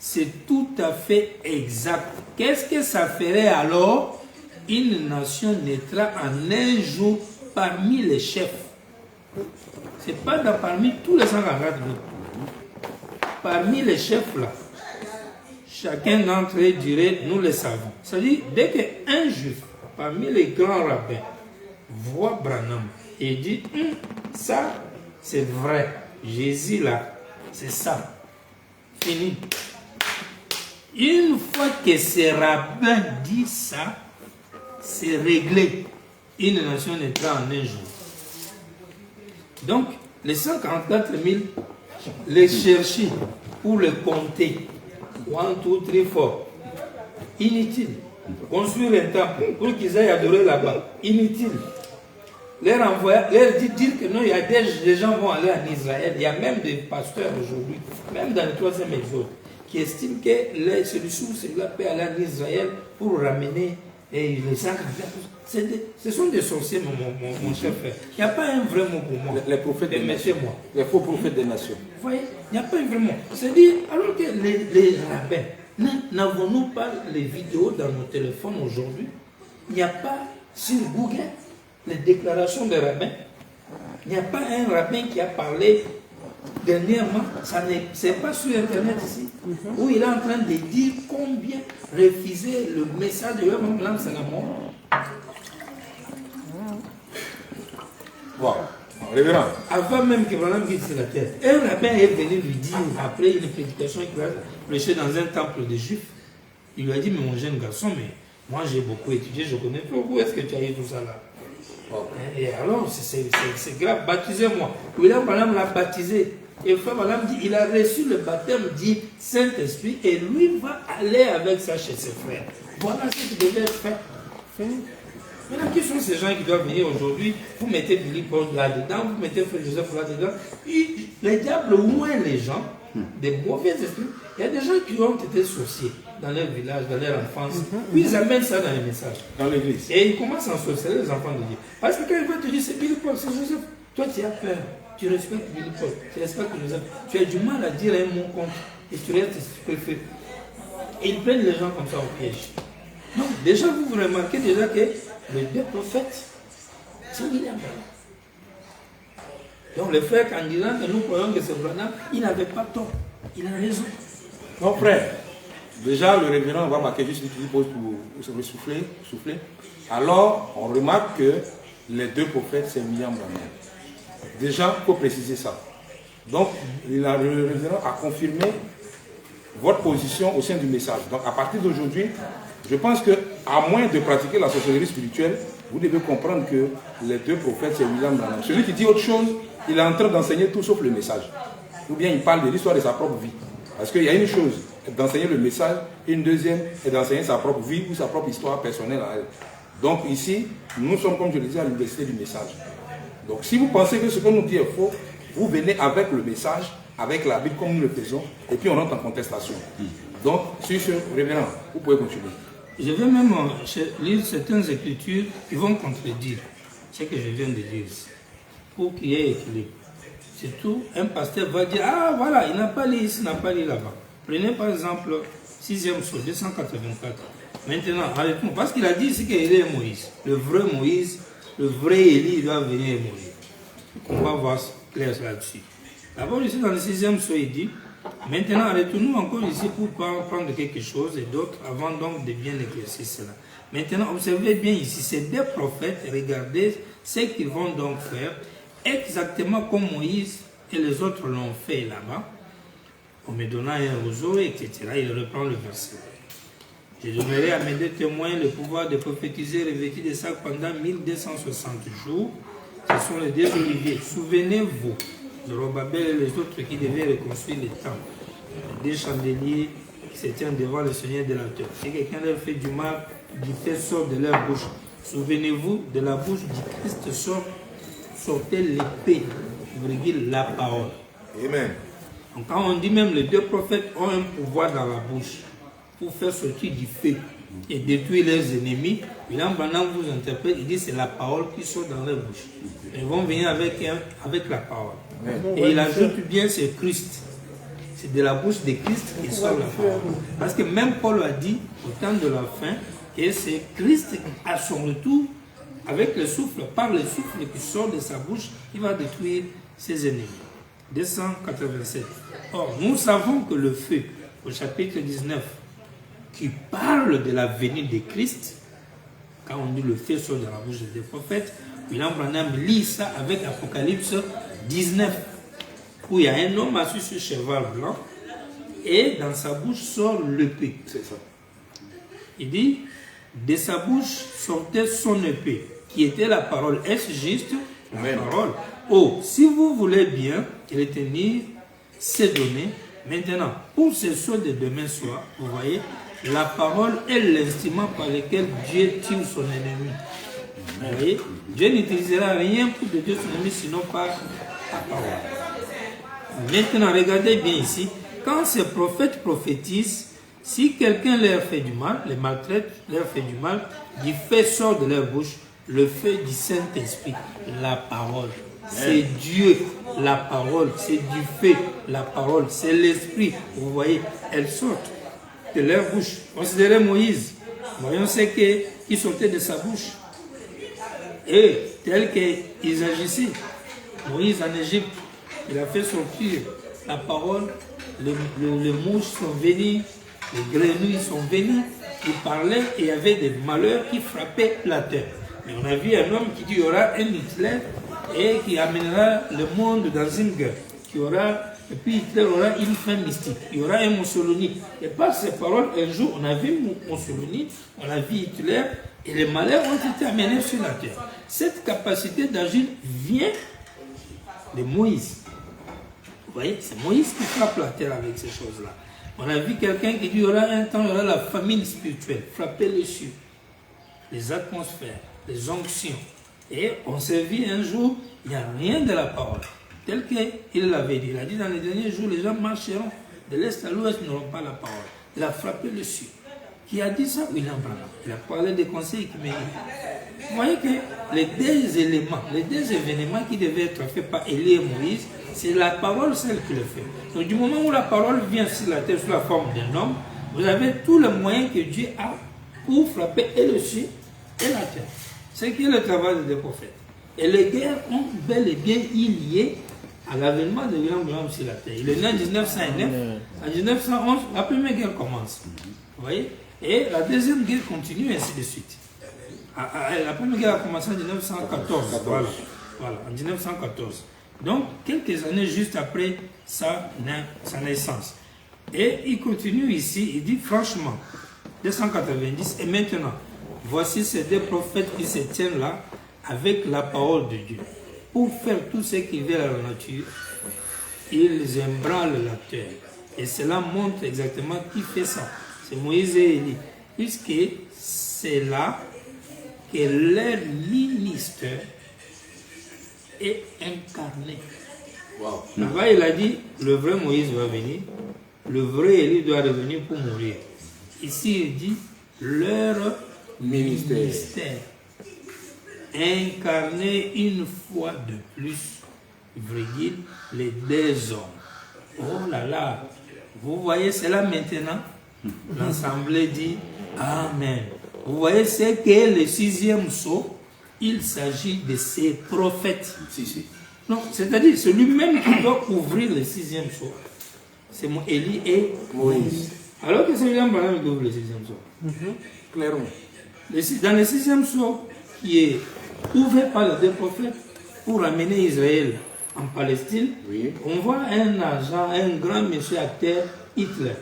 c'est tout à fait exact. Qu'est-ce que ça ferait alors? Une nation naîtra en un jour parmi les chefs. Ce n'est pas parmi tous les 144 groupes. Parmi les chefs là, chacun d'entre eux dirait, nous le savons. C'est-à-dire, dès qu'un juif, parmi les grands rabbins, voit Branham et dit, ça c'est vrai, Jésus là, c'est ça. Fini. Une fois que ces rabbins disent ça, c'est réglé. Une nation naîtra en un jour. Donc, les 144 000, les chercher pour les compter. 1, 2, 3, 4. Inutile. Construire un temple pour qu'ils aillent adorer là-bas. Inutile. Leur envoyer, leur dire que non, il y a des gens qui vont aller en Israël. Il y a même des pasteurs aujourd'hui, même dans le 3e exode, qui estiment que les solutions, c'est là peut aller en Israël pour ramener les sacrifices. Ce sont des sorciers, mon cher frère. Il n'y a pas un vrai mot pour moi. Les prophètes des nations. Les faux prophètes des nations. Vous voyez, il n'y a pas un vrai mot. C'est-à-dire, alors que les rabbins, n'avons-nous pas les vidéos dans nos téléphones aujourd'hui? Il n'y a pas sur Google les déclarations des rabbins. Il n'y a pas un rabbin qui a parlé dernièrement, c'est pas sur Internet ici, où il est en train de dire combien refuser le message de leur plan, c'est la mort. Bon, révérend. Avant même que Branham quitte sur la terre, un rabbin est venu lui dire, après une prédication qu'il a prêché dans un temple des Juifs, il lui a dit, mais mon jeune garçon, mais moi j'ai beaucoup étudié, je connais pas, où est-ce que tu as eu tout ça là? Et alors, c'est grave, baptisez-moi. William Branham l'a baptisé. Et Frère Branham dit, il a reçu le baptême dit Saint-Esprit et lui va aller avec ça chez ses frères. Voilà ce qui devait être fait. Maintenant, qui sont ces gens qui doivent venir aujourd'hui? Vous mettez Billy Paul là-dedans, vous mettez Frère Joseph là-dedans. Les diables ouin les gens, des mauvais esprits. Il y a des gens qui ont été sorciers dans leur village, dans leur enfance. Puis ils amènent ça dans les messages. Dans l'église. Et ils commencent à sorceller les enfants de Dieu. Parce que quand ils vont te dire c'est Billy Paul, c'est Joseph, toi tu as peur. Tu respectes Billy Paul, tu respectes Joseph. Tu as du mal à dire un mot contre et tu restes stupéfait. Et ils prennent les gens comme ça au piège. Donc déjà vous remarquez déjà que les deux prophètes, c'est William Branham. Donc les frères, en disant que nous croyons que c'est Branham, il n'avait pas tort. Il a raison. Non, frère. Déjà, le révérend va marquer juste une petite pause pour souffler. Alors, on remarque que les deux prophètes, c'est William Branham. Déjà, il faut préciser ça. Donc, le révérend a confirmé votre position au sein du message. Donc, à partir d'aujourd'hui, je pense qu'à moins de pratiquer la sorcellerie spirituelle, vous devez comprendre que les deux prophètes, c'est William Branham. Celui qui dit autre chose, il est en train d'enseigner tout sauf le message. Ou bien il parle de l'histoire de sa propre vie. Parce qu'il y a une chose, d'enseigner le message, et une deuxième est d'enseigner sa propre vie ou sa propre histoire personnelle à elle. Donc ici, nous sommes, comme je le disais, à l'université du message. Donc si vous pensez que ce que nous dit est faux, vous venez avec le message, avec la Bible comme nous le faisons, et puis on entre en contestation. Donc, sur ce, révérend, vous pouvez continuer. Je vais même lire certaines écritures qui vont contredire ce que je viens de dire ici, pour qu'il y ait équilibre. C'est tout, un pasteur va dire, ah voilà, il n'a pas lu ici, il n'a pas lu là-bas. Prenez par exemple 6e psaume 284. Maintenant, arrêtons, parce qu'il a dit ici qu'il est Moïse. Le vrai Moïse, le vrai Élie, il doit venir mourir. On va voir clair là-dessus. D'abord, ici dans le 6e psaume, il dit, maintenant, arrêtons-nous encore ici pour prendre quelque chose et d'autres, avant donc de bien éclaircir cela. Maintenant, observez bien ici, ces deux prophètes, regardez ce qu'ils vont donc faire, exactement comme Moïse et les autres l'ont fait là-bas, en me donnant un roseau, etc. Il reprend le verset. Je donnerai à mes deux témoins le pouvoir de prophétiser revêtis de sac pendant 1260 jours. Ce sont les deux oliviers. Souvenez-vous, Zorobabel et les autres qui devaient reconstruire les temples. Les deux chandeliers qui se tiennent devant le Seigneur de la terre. Si quelqu'un leur fait du mal, du fait sort de leur bouche. Souvenez-vous, de la bouche du Christ sortait l'épée, la parole. Amen. Donc quand on dit même les deux prophètes ont un pouvoir dans la bouche pour faire sortir du feu et détruire leurs ennemis, William Branham vous interprète, il dit c'est la parole qui sort dans leur bouche. Ils vont venir avec la parole. Et il ajoute bien c'est Christ. C'est de la bouche de Christ qui sort la parole. Parce que même Paul a dit au temps de la fin que c'est Christ à son retour, avec le souffle, par le souffle qui sort de sa bouche, il va détruire ses ennemis. 287. Or, nous savons que le feu, au chapitre 19, qui parle de la venue de Christ, quand on dit le feu sort de la bouche des prophètes, William Branham lit ça avec Apocalypse 19. où il y a un homme assis sur cheval blanc et dans sa bouche sort l'épée. C'est ça. Il dit, de sa bouche sortait son épée, qui était la parole. Est-ce juste la Amen. parole? Oh, si vous voulez bien retenir ces données, maintenant, pour ce soir de demain soir, vous voyez, la parole est l'instrument par lequel Dieu tue son ennemi. Vous voyez, Dieu n'utilisera rien pour de Dieu son ennemi, sinon par la parole. Maintenant, regardez bien ici, quand ces prophètes prophétisent, si quelqu'un leur fait du mal, les maltraite, leur fait du mal, du feu sort de leur bouche, le feu du Saint-Esprit, la parole. C'est Dieu, la parole, c'est du feu, la parole, c'est l'Esprit. Vous voyez, elles sortent de leur bouche. Considérez Moïse. Voyons ce qui sortait de sa bouche. Et tel qu'ils agissaient. Moïse en Égypte, il a fait sortir la parole, les mouches sont venues, les grenouilles sont venues, il parlait et il y avait des malheurs qui frappaient la terre. Mais on a vu un homme qui dit qu'il y aura un Hitler et qui amènera le monde dans une guerre. Et puis Hitler aura une fin mystique. Il y aura un Mussolini. Et par ces paroles, un jour, on a vu Mussolini, on a vu Hitler, et les malheurs ont été amenés sur la terre. Cette capacité d'agir vient de Moïse. Vous voyez, c'est Moïse qui frappe la terre avec ces choses-là. On a vu quelqu'un qui dit qu'il y aura un temps, il y aura la famine spirituelle, frapper les cieux, les atmosphères, les onctions. Et on s'est vu un jour, il n'y a rien de la parole. Tel qu'il l'avait dit. Il a dit dans les derniers jours, les gens marcheront de l'est à l'ouest, n'auront pas la parole. Il a frappé le ciel. Qui a dit ça? William Branham. Il a parlé des conseils qui méritent. Vous voyez que les deux éléments, les deux événements qui devaient être faits par Élie et Moïse, c'est la parole celle qui le fait. Donc du moment où la parole vient sur la terre sous la forme d'un homme, vous avez tous les moyens que Dieu a pour frapper et le ciel et la terre. C'est qui est le travail des prophètes. Et les guerres ont bel et bien lié à l'avènement de William Branham sur la terre. Il est né en 1909. En 1911, la première guerre commence. Vous voyez? Et la deuxième guerre continue, et ainsi de suite. La première guerre a commencé en 1914. Voilà, en 1914. Donc, quelques années juste après sa naissance. Et il continue ici, il dit franchement, 290, et maintenant, voici ces deux prophètes qui se tiennent là avec la parole de Dieu. Pour faire tout ce qui vient à la nature, ils ébranlent la terre. Et cela montre exactement qui fait ça. C'est Moïse et Élie. Puisque c'est là que leur ministère est incarné. Wow. Là-bas, il a dit, le vrai Moïse va venir, le vrai Élie doit revenir pour mourir. Ici, il dit, leur ministère incarné une fois de plus, virgule, les deux hommes. Oh là là, vous voyez cela maintenant? L'Assemblée dit Amen. Vous voyez, c'est que le sixième sceau, il s'agit de ces prophètes. Si. Non, c'est-à-dire, c'est lui-même qui doit ouvrir le sixième sceau. C'est Élie et Moïse. Alors que c'est William Branham qui ouvre le sixième sceau. Clairement. Dans le sixième sceau, qui est ouvert par les deux prophètes pour amener Israël en Palestine, Oui. on voit un agent, un grand monsieur acteur, Hitler.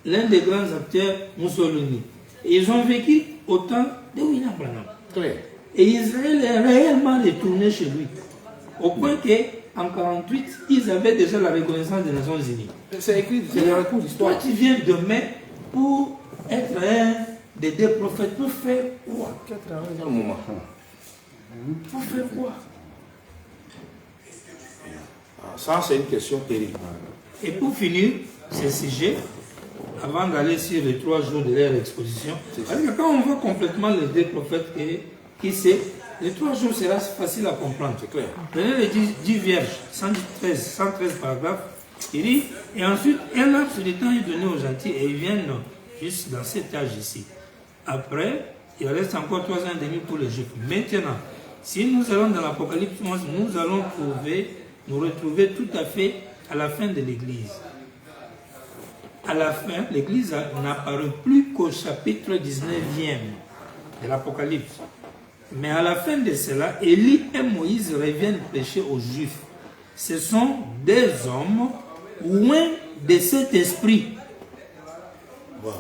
L'un des grands acteurs, Mussolini. Et ils ont vécu au temps de William Branham. Clair. Et Israël est réellement retourné chez lui. Au point qu'en 1948, ils avaient déjà la reconnaissance des Nations Unies. C'est écrit, c'est dans le cours d'histoire. Toi, tu viens demain pour être un des deux prophètes. Pour faire quoi? Un moment. Pour faire quoi? Ça, c'est une question terrible. Et pour finir ce sujet, avant d'aller sur les 3 jours de leur exposition, parce que quand on voit complètement les deux prophètes, qui c'est, les 3 jours sera facile à comprendre. C'est clair. Prenez les 10 vierges, 113 paragraphes, il dit, et ensuite, un laps de temps est donné aux gentils et ils viennent juste dans cet âge ici. Après, il reste encore 3 ans et demi pour les Juifs. Maintenant, si nous allons dans l'Apocalypse 11, nous allons nous retrouver tout à fait à la fin de l'Église. À la fin, l'Église n'apparaît plus qu'au chapitre 19e de l'Apocalypse. Mais à la fin de cela, Élie et Moïse reviennent prêcher aux Juifs. ce sont des hommes loin de cet esprit. Voilà.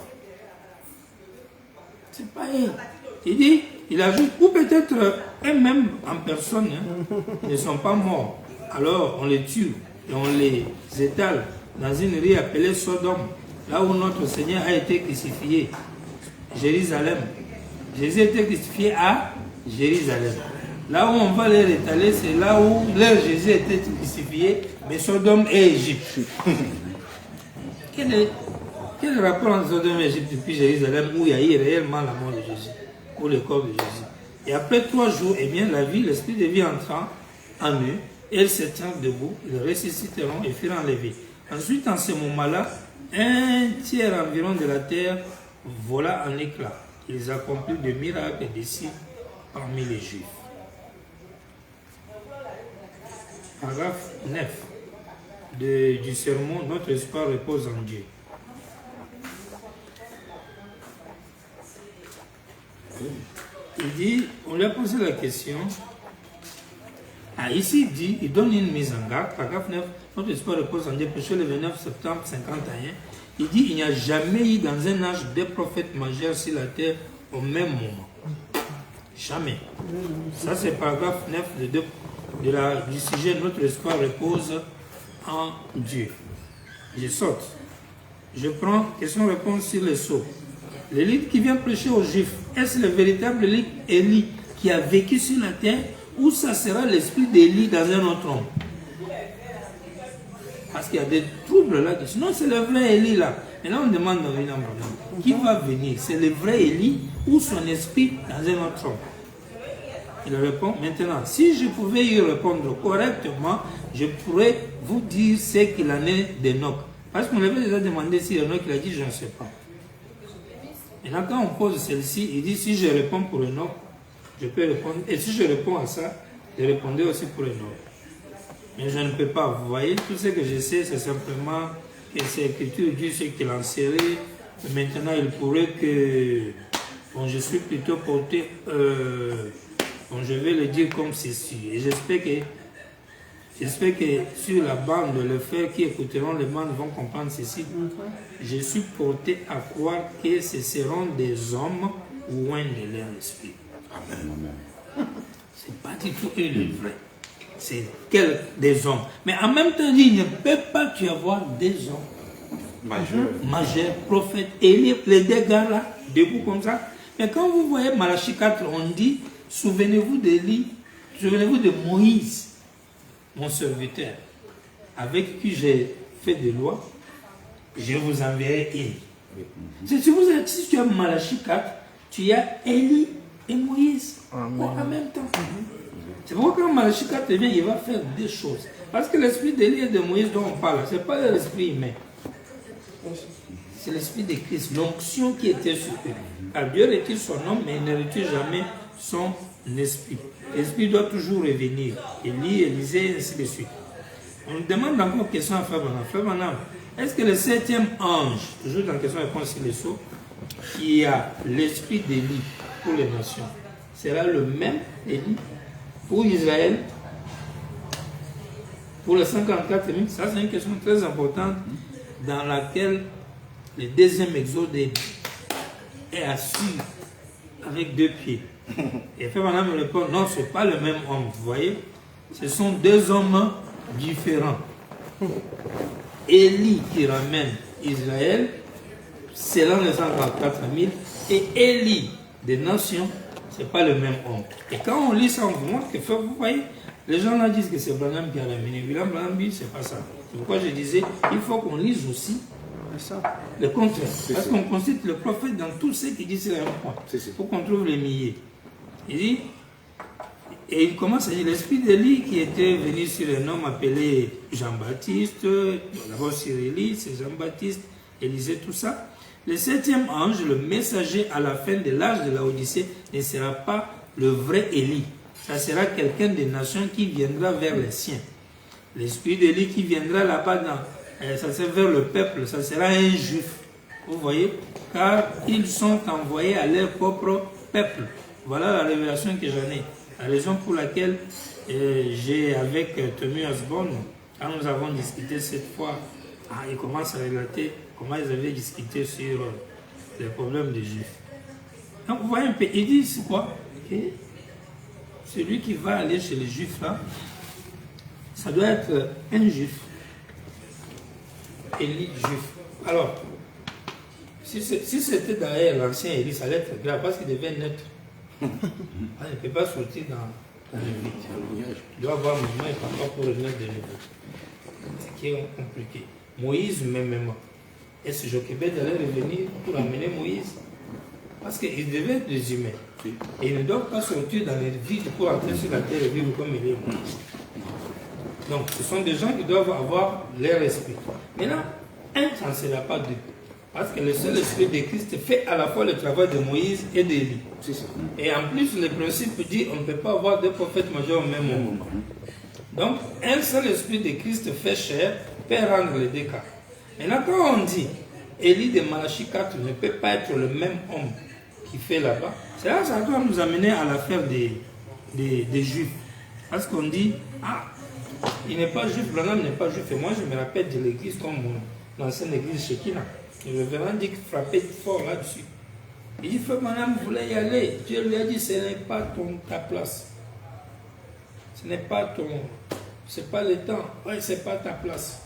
C'est pas eux. Il dit, il ajoute, ou peut-être eux-mêmes en personne ne sont pas morts. Alors on les tue et on les étale dans une rue appelée Sodome, là où notre Seigneur a été crucifié. Jérusalem. Jésus a été crucifié à Jérusalem. Là où on va les étaler, c'est là où leur Jésus a été crucifié, mais Sodome et Égypte. Quel rapport entre Sodome et Égypte depuis Jérusalem où il y a eu réellement la mort de Jésus, ou le corps de Jésus? Et après 3 jours, eh bien, la vie, l'esprit de vie entrant en eux, ils se tiennent debout, ils ressusciteront et furent enlevés. Ensuite, en ce moment-là, un tiers environ de la terre vola en éclats. Ils accomplirent des miracles et des signes parmi les Juifs. Paragraphe 9 du sermon, notre espoir repose en Dieu. Il dit, on lui a posé la question. Ici, il donne une mise en garde. Paragraphe 9, notre espoir repose en Dieu. Péché le 29 septembre 51. Il dit, il n'y a jamais eu dans un âge des prophètes majeurs sur la terre au même moment. Jamais. Ça, c'est paragraphe 9 du sujet. Notre espoir repose en Dieu. Je saute. Je prends question-réponse sur le sceau. L'élite qui vient prêcher aux Juifs, est-ce le véritable Élie qui a vécu sur la terre ou ça sera l'esprit d'Élie dans un autre homme? Parce qu'il y a des troubles là. Sinon, c'est le vrai Élie là. Et là, on demande dans un problème. Qui va venir? C'est le vrai Élie ou son esprit dans un autre homme? Il répond, maintenant, si je pouvais y répondre correctement, je pourrais vous dire ce qu'il en est d'Enoch. Parce qu'on avait déjà demandé si Enoch, il a dit, je ne sais pas. Maintenant, quand on pose celle-ci, il dit, si je réponds pour Enoch, je peux répondre. Et si je réponds à ça, je répondrai aussi pour Enoch. Mais je ne peux pas. Vous voyez, tout ce que je sais, c'est simplement que ces écritures disent ce qu'il en serait. Maintenant, il pourrait que... Bon, je suis plutôt porté... bon, je vais le dire comme ceci. Et j'espère que sur la bande, les frères qui écouteront les bandes vont comprendre ceci. Je suis porté à croire que ce seront des hommes loin de leur esprit. Amen. C'est pas du tout eux le vrai. C'est des hommes. Mais en même temps, il ne peut pas y avoir des hommes majeurs, prophètes, Élie, les deux gars là, debout comme ça. Mais quand vous voyez Malachie 4, on dit, souvenez-vous d'Élie, souvenez-vous de Moïse, mon serviteur, avec qui j'ai fait des lois, je vous enverrai une. Si tu as Malachie 4, tu as Élie et Moïse en même temps. C'est pourquoi quand Malachie 4 vient, il va faire des choses. Parce que l'esprit d'Élie et de Moïse dont on parle, ce n'est pas l'esprit humain. C'est l'esprit de Christ, l'onction qui était sur eux. Car Dieu retire son homme, mais il ne retire jamais son esprit. L'esprit doit toujours revenir. Élie, Élisée, ainsi de suite. On demande encore une question à Frère Branham. Frère Branham, est-ce que le 7e ange, toujours dans la question-réponse sur les sceaux, qui a l'esprit d'Élie pour les nations, sera le même Élie pour Israël, pour les 144 000? Ça, c'est une question très importante dans laquelle le deuxième exode est assis avec 2 pieds. Et Frère Branham me répond, non, ce n'est pas le même homme. Vous voyez, ce sont 2 hommes différents. Élie qui ramène Israël, selon les 144 000, et Élie des nations, ce n'est pas le même homme. Et quand on lit ça, on vous montre que, vous voyez, les gens là disent que c'est Branham qui a ramené. William Branham dit, c'est pas ça. C'est pourquoi je disais, il faut qu'on lise aussi le contraire. Parce qu'on considère le prophète dans tout ce qu'il dit sur un point. Il faut qu'on trouve les milliers. Il dit, et il commence à dire, l'esprit d'Élie qui était venu sur un homme appelé Jean-Baptiste, d'abord sur Élie, c'est Jean-Baptiste, Élisée, tout ça. Le 7e ange, le messager à la fin de l'âge de la Odyssée, ne sera pas le vrai Élie. Ça sera quelqu'un des nations qui viendra vers les siens. L'esprit d'Élie qui viendra là-bas, ça sera vers le peuple, ça sera un juif. Vous voyez, car ils sont envoyés à leur propre peuple. Voilà la révélation que j'en ai. La raison pour laquelle j'ai, avec Tommy Osborne, quand nous avons discuté cette fois, il commence à relater comment ils avaient discuté sur les problèmes des Juifs. Donc vous voyez un peu, il dit c'est quoi? Celui qui va aller chez les Juifs là, ça doit être un Juif, élite juif. Alors, si c'était d'ailleurs l'ancien Élie, ça allait être grave parce qu'il devait naître. Il ne peut pas sortir dans le vide. Il doit avoir maman et papa pour renaître de nouveau. Ce qui est compliqué. Moïse, même. Est-ce que Jochebed allait revenir pour amener Moïse? Parce qu'il devait être des humains. Et ils ne doivent pas sortir dans les vides pour entrer sur la terre et vivre comme il est. Donc, ce sont des gens qui doivent avoir leur esprit. Maintenant, un ne sera pas deux. Parce que le seul esprit de Christ fait à la fois le travail de Moïse et d'Élie. Et en plus, le principe dit qu'on ne peut pas avoir deux prophètes majeurs au même moment. Donc, un seul esprit de Christ fait chair peut rendre les deux cas. Maintenant, quand on dit Élie de Malachie 4 ne peut pas être le même homme qui fait là-bas, c'est là que ça doit nous amener à l'affaire des Juifs. Parce qu'on dit, il n'est pas juif, Branham n'est pas juif. Et moi, je me rappelle de l'église comme l'ancienne église Shekinah. Et le révérend dit qu'il frappait fort là-dessus. Il dit, frère Branham voulait y aller. Dieu lui a dit, ce n'est pas ta place. Ce n'est pas c'est pas le temps. Oui, ce n'est pas ta place.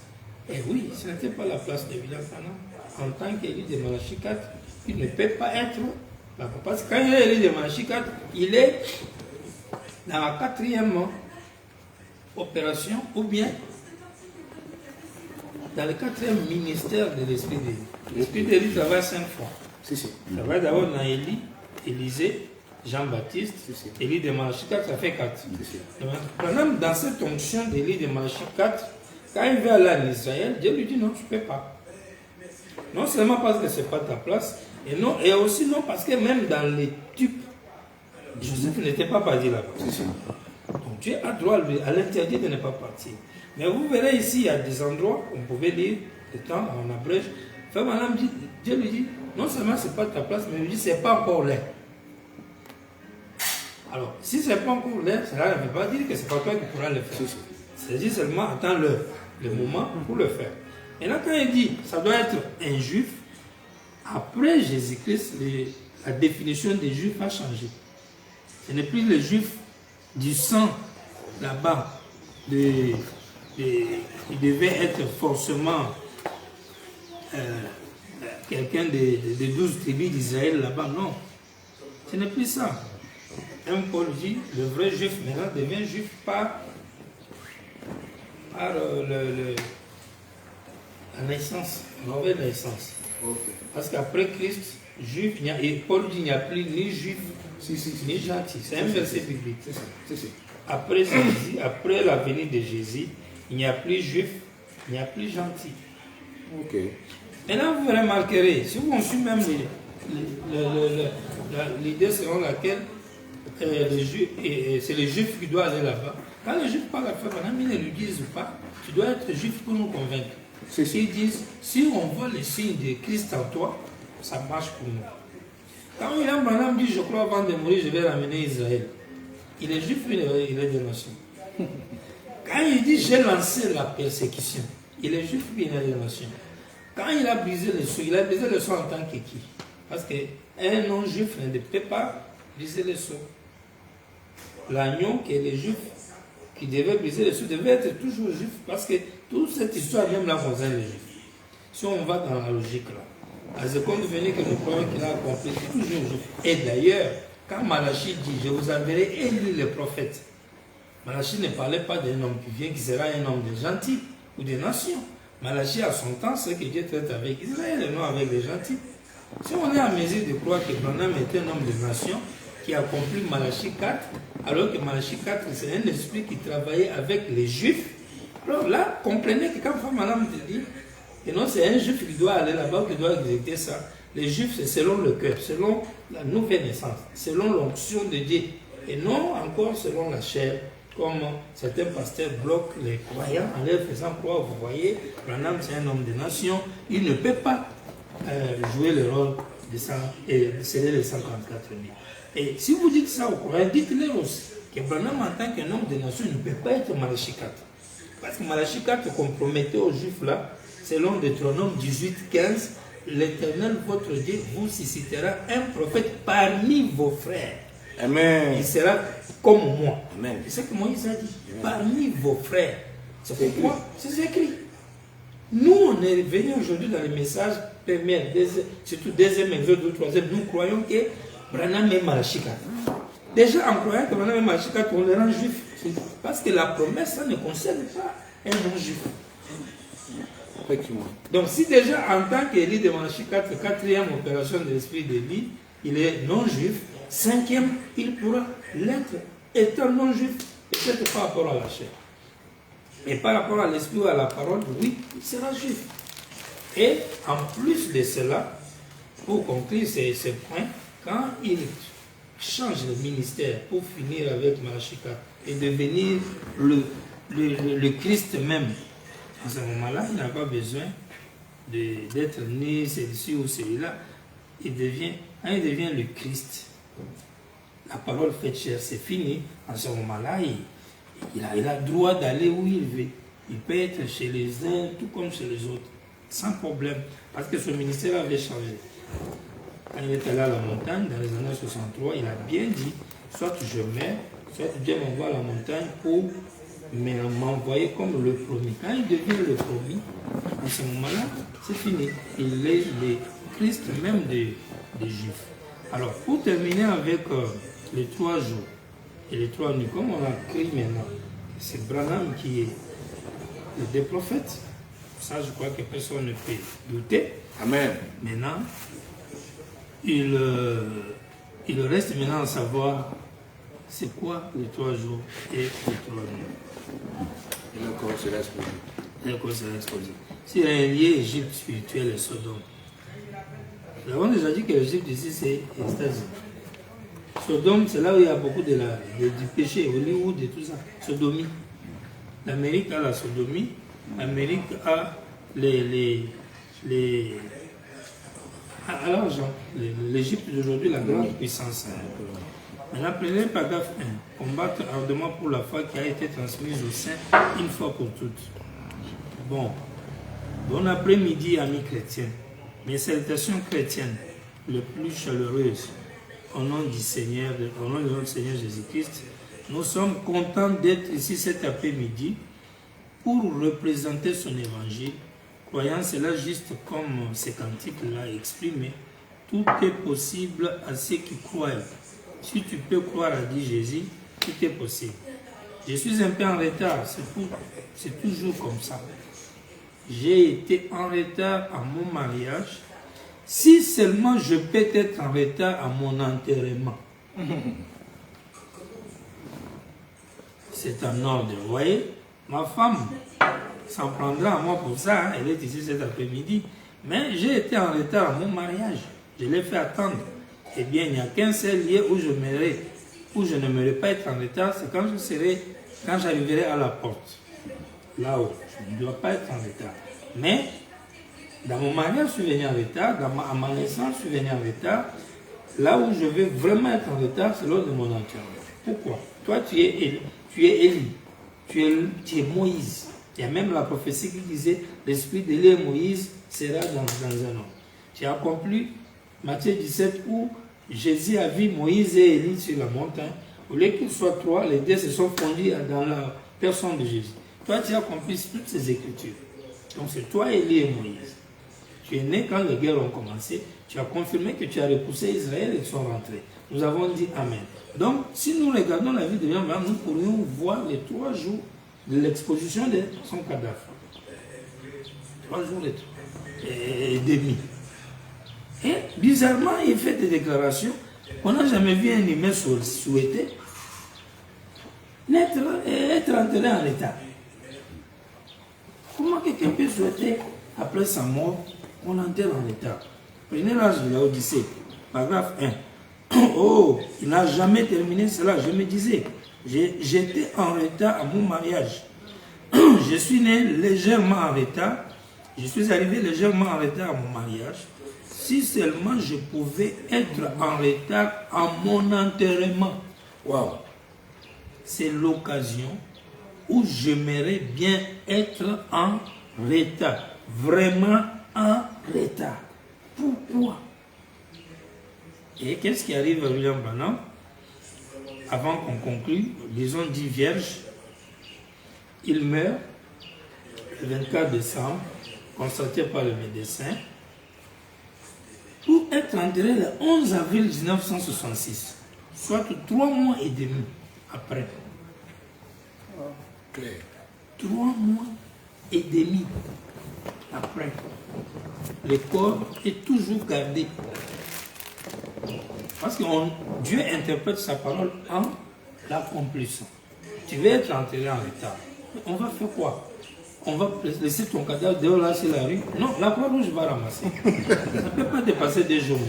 Et oui, ce n'était pas la place de William Branham. En tant qu'Élie de Malachie 4, il ne peut pas être là. Parce que quand il est Élie de Malachie 4, il est dans la 4e opération ou bien dans le 4e ministère de l'Esprit d'Élie. L'Esprit d'Élie travaille 5 fois. Ça va d'abord dans Élie, Élisée, Jean-Baptiste, Élie de Malachie 4, ça fait 4. Maintenant, dans cette onction d'Élie de Malachie 4, quand il veut aller en Israël, Dieu lui dit non, tu ne peux pas. Non seulement parce que ce n'est pas ta place, et aussi non parce que même dans les tubes, Joseph n'était pas parti là-bas. Donc Dieu a droit à l'interdit de ne pas partir. Mais vous verrez ici, il y a des endroits où on pouvait lire le temps, on abrège. Frère Madame dit, Dieu lui dit, non seulement ce n'est pas ta place, mais il lui dit, ce n'est pas encore l'air. Alors, si ce n'est pas encore l'air, cela ne veut pas dire que ce n'est pas toi qui pourras le faire. C'est-à-dire seulement attends le moment pour le faire. Et là, quand il dit, ça doit être un juif, après Jésus-Christ, la définition des juifs a changé. Ce n'est plus le juif du sang là-bas. Il devait être forcément quelqu'un des 12 tribus d'Israël là-bas. Non. Ce n'est plus ça. Un Paul dit, le vrai juif maintenant devient juif par la naissance, la nouvelle naissance. Parce qu'après Christ, juif, Paul dit, il n'y a plus ni juif, ni gentil. C'est un verset biblique. Après Jésus, après la venue de Jésus, il n'y a plus juif, il n'y a plus gentil. Maintenant, vous remarquerez, si on suit même l'idée selon laquelle c'est le juif qui doit aller là-bas, quand les juifs parlent à faire, ils ne lui disent pas, tu dois être juif pour nous convaincre. Ils disent, si on voit le signe de Christ en toi, ça marche pour nous. Quand William Branham dit, je crois avant de mourir, je vais ramener Israël. Il est juif, il est des nations. Quand il dit, j'ai lancé la persécution, il est juif, il est des nations. Quand il a brisé le sceau, il a brisé le sceau en tant que qui? Parce qu'un non-juif ne peut pas briser le sceau. L'agneau qui est le juif, qui devait briser le sceau, devait être toujours juif, parce que toute cette histoire, même là, concerne les juifs. Si on va dans la logique là, à ce compte venait que le problème qu'il a accompli, c'est toujours juif. Et d'ailleurs, quand Malachie dit, je vous enverrai Élie le prophète, Malachie ne parlait pas d'un homme qui vient, qui sera un homme de gentil ou des nations. Malachie, à son temps, c'est que Dieu traite avec Israël et non avec les gentils. Si on est à mesure de croire que Branham est un homme de nation qui accomplit Malachie 4, alors que Malachie 4, c'est un esprit qui travaillait avec les juifs, alors là, comprenez que quand Madame te dit, et non, c'est un juif qui doit aller là-bas, qui doit exécuter ça. Les juifs, c'est selon le cœur, selon la nouvelle naissance, selon l'onction de Dieu, et non encore selon la chair, comme certains pasteurs bloquent les croyants en leur faisant croire, vous voyez, Branham c'est un homme de nation, il ne peut pas jouer le rôle de ça et céder les 134 000. Et si vous dites ça aux croyants, dites-leur aussi que Branham, en tant qu'un homme de nation, ne peut pas être Malachi 4. Parce que Malachi 4 compromettait aux Juifs là, selon Deutéronome 18:15, l'Éternel, votre Dieu, vous suscitera un prophète parmi vos frères. Amen. Il sera comme moi. Amen. C'est ce que Moïse a dit. Parmi vos frères. C'est pourquoi c'est écrit. Nous, on est venus aujourd'hui dans les messages premiers, surtout deuxième, exode ou troisième. Nous croyons que Branham est Malachi 4. Déjà, en croyant que Branham est Malachi 4, on les rend juifs. Parce que la promesse, ça ne concerne pas un non-juif. Effectivement. Donc, si déjà, en tant qu'Élie de Malachi 4, quatrième opération de l'esprit d'Élie, il est non-juif, cinquième, il pourra l'être, étant non-juif, peut-être par rapport à la chair. Mais par rapport à l'esprit ou à la parole, oui, il sera juif. Et en plus de cela, pour conclure ce point, quand il change le ministère pour finir avec Malachi 4 et devenir le Christ même, à ce moment-là, il n'a pas besoin d'être né celui-ci ou celui-là. Quand il devient le Christ, la parole faite chair, c'est fini. À ce moment-là, il a droit d'aller où il veut. Il peut être chez les uns, tout comme chez les autres, sans problème, parce que son ministère avait changé. Quand il est allé à la montagne, dans les années 63, il a bien dit, soit je meurs, soit Dieu m'envoie à la montagne pour m'envoyer comme le promis. Quand il devient le promis, à ce moment-là, c'est fini. Il est le Christ même des Juifs. Alors, pour terminer avec les 3 jours et les 3 nuits, comme on a écrit maintenant, c'est Branham qui est le des prophètes. Ça, je crois que personne ne peut douter. Amen. Maintenant, il reste maintenant à savoir c'est quoi les 3 jours et les 3 nuits. Et le corps sera explosé. Et le corps sera explosé. S'il y a un lien Égypte spirituel et Sodome, nous avons déjà dit que l'Égypte ici c'est les États-Unis. Sodome, c'est là où il y a beaucoup du péché, Hollywood et tout ça. Sodomie. L'Amérique a la sodomie. L'Amérique a l'argent. L'Égypte d'aujourd'hui, la grande puissance. Maintenant, prenez le paragraphe 1. Combattre ardemment pour la foi qui a été transmise au sein une fois pour toutes. Bon après-midi, amis chrétiens. Mes salutations chrétiennes les plus chaleureuses. Au nom du Seigneur, au nom de notre Seigneur Jésus-Christ, nous sommes contents d'être ici cet après-midi pour représenter son évangile, croyant cela juste comme ce cantique l'a exprimé. Tout est possible à ceux qui croient. Si tu peux croire, a dit Jésus, tout est possible. Je suis un peu en retard, c'est toujours comme ça. J'ai été en retard à mon mariage. Si seulement je peux être en retard à mon enterrement. C'est un ordre, vous voyez. Ma femme s'en prendra à moi pour ça, hein. Elle est ici cet après-midi. Mais j'ai été en retard à mon mariage. Je l'ai fait attendre. Eh bien, il n'y a qu'un seul lieu où je ne m'aurais pas être en retard, c'est quand j'arriverai à la porte. Là-haut, je ne dois pas être en retard. Mais, dans mon mariage, je suis venu en retard. À ma naissance, je suis venu en retard. Là où je vais vraiment être en retard, c'est lors de mon enterrement. Pourquoi? Toi, tu es Élie. Tu es Moïse. Il y a même la prophétie qui disait l'esprit d'Élie et Moïse sera dans un homme. Tu as accompli Matthieu 17 où Jésus a vu Moïse et Élie sur la montagne. Au lieu qu'ils soient 3, les 2 se sont fondus dans la personne de Jésus. Toi, tu as accompli toutes ces écritures. Donc c'est toi, Élie et Moïse. Tu es né quand les guerres ont commencé. Tu as confirmé que tu as repoussé Israël et ils sont rentrés. Nous avons dit Amen. Donc, si nous regardons la vie de Abraham, nous pourrions voir les 3 jours de l'exposition de son cadavre. 3 jours et demi. Et bizarrement, il fait des déclarations qu'on n'a jamais vu un humain souhaiter être enterré en état. Comment quelqu'un peut souhaiter, après sa mort, qu'on enterre en état? Prenez l'âge de l'Odyssée, paragraphe 1. Oh, il n'a jamais terminé cela. Je me disais, j'étais en retard à mon mariage. Je suis né légèrement en retard. Je suis arrivé légèrement en retard à mon mariage. si seulement je pouvais être en retard à mon enterrement. Waouh. C'est l'occasion où j'aimerais bien être en retard. Vraiment en retard. Pourquoi? Et qu'est-ce qui arrive à William Branham? Avant qu'on conclue, disons 10 vierges, il meurt le 24 décembre, constaté par le médecin, pour être enterré le 11 avril 1966, soit 3 mois et demi après. Claire. 3 mois et demi après. Le corps est toujours gardé. Parce que Dieu interprète sa parole en l'accomplissant. Tu veux être enterré en retard. On va faire quoi? On va laisser ton cadavre dehors là sur la rue? Non, la Croix-Rouge va ramasser. Ça ne peut pas dépasser des journées.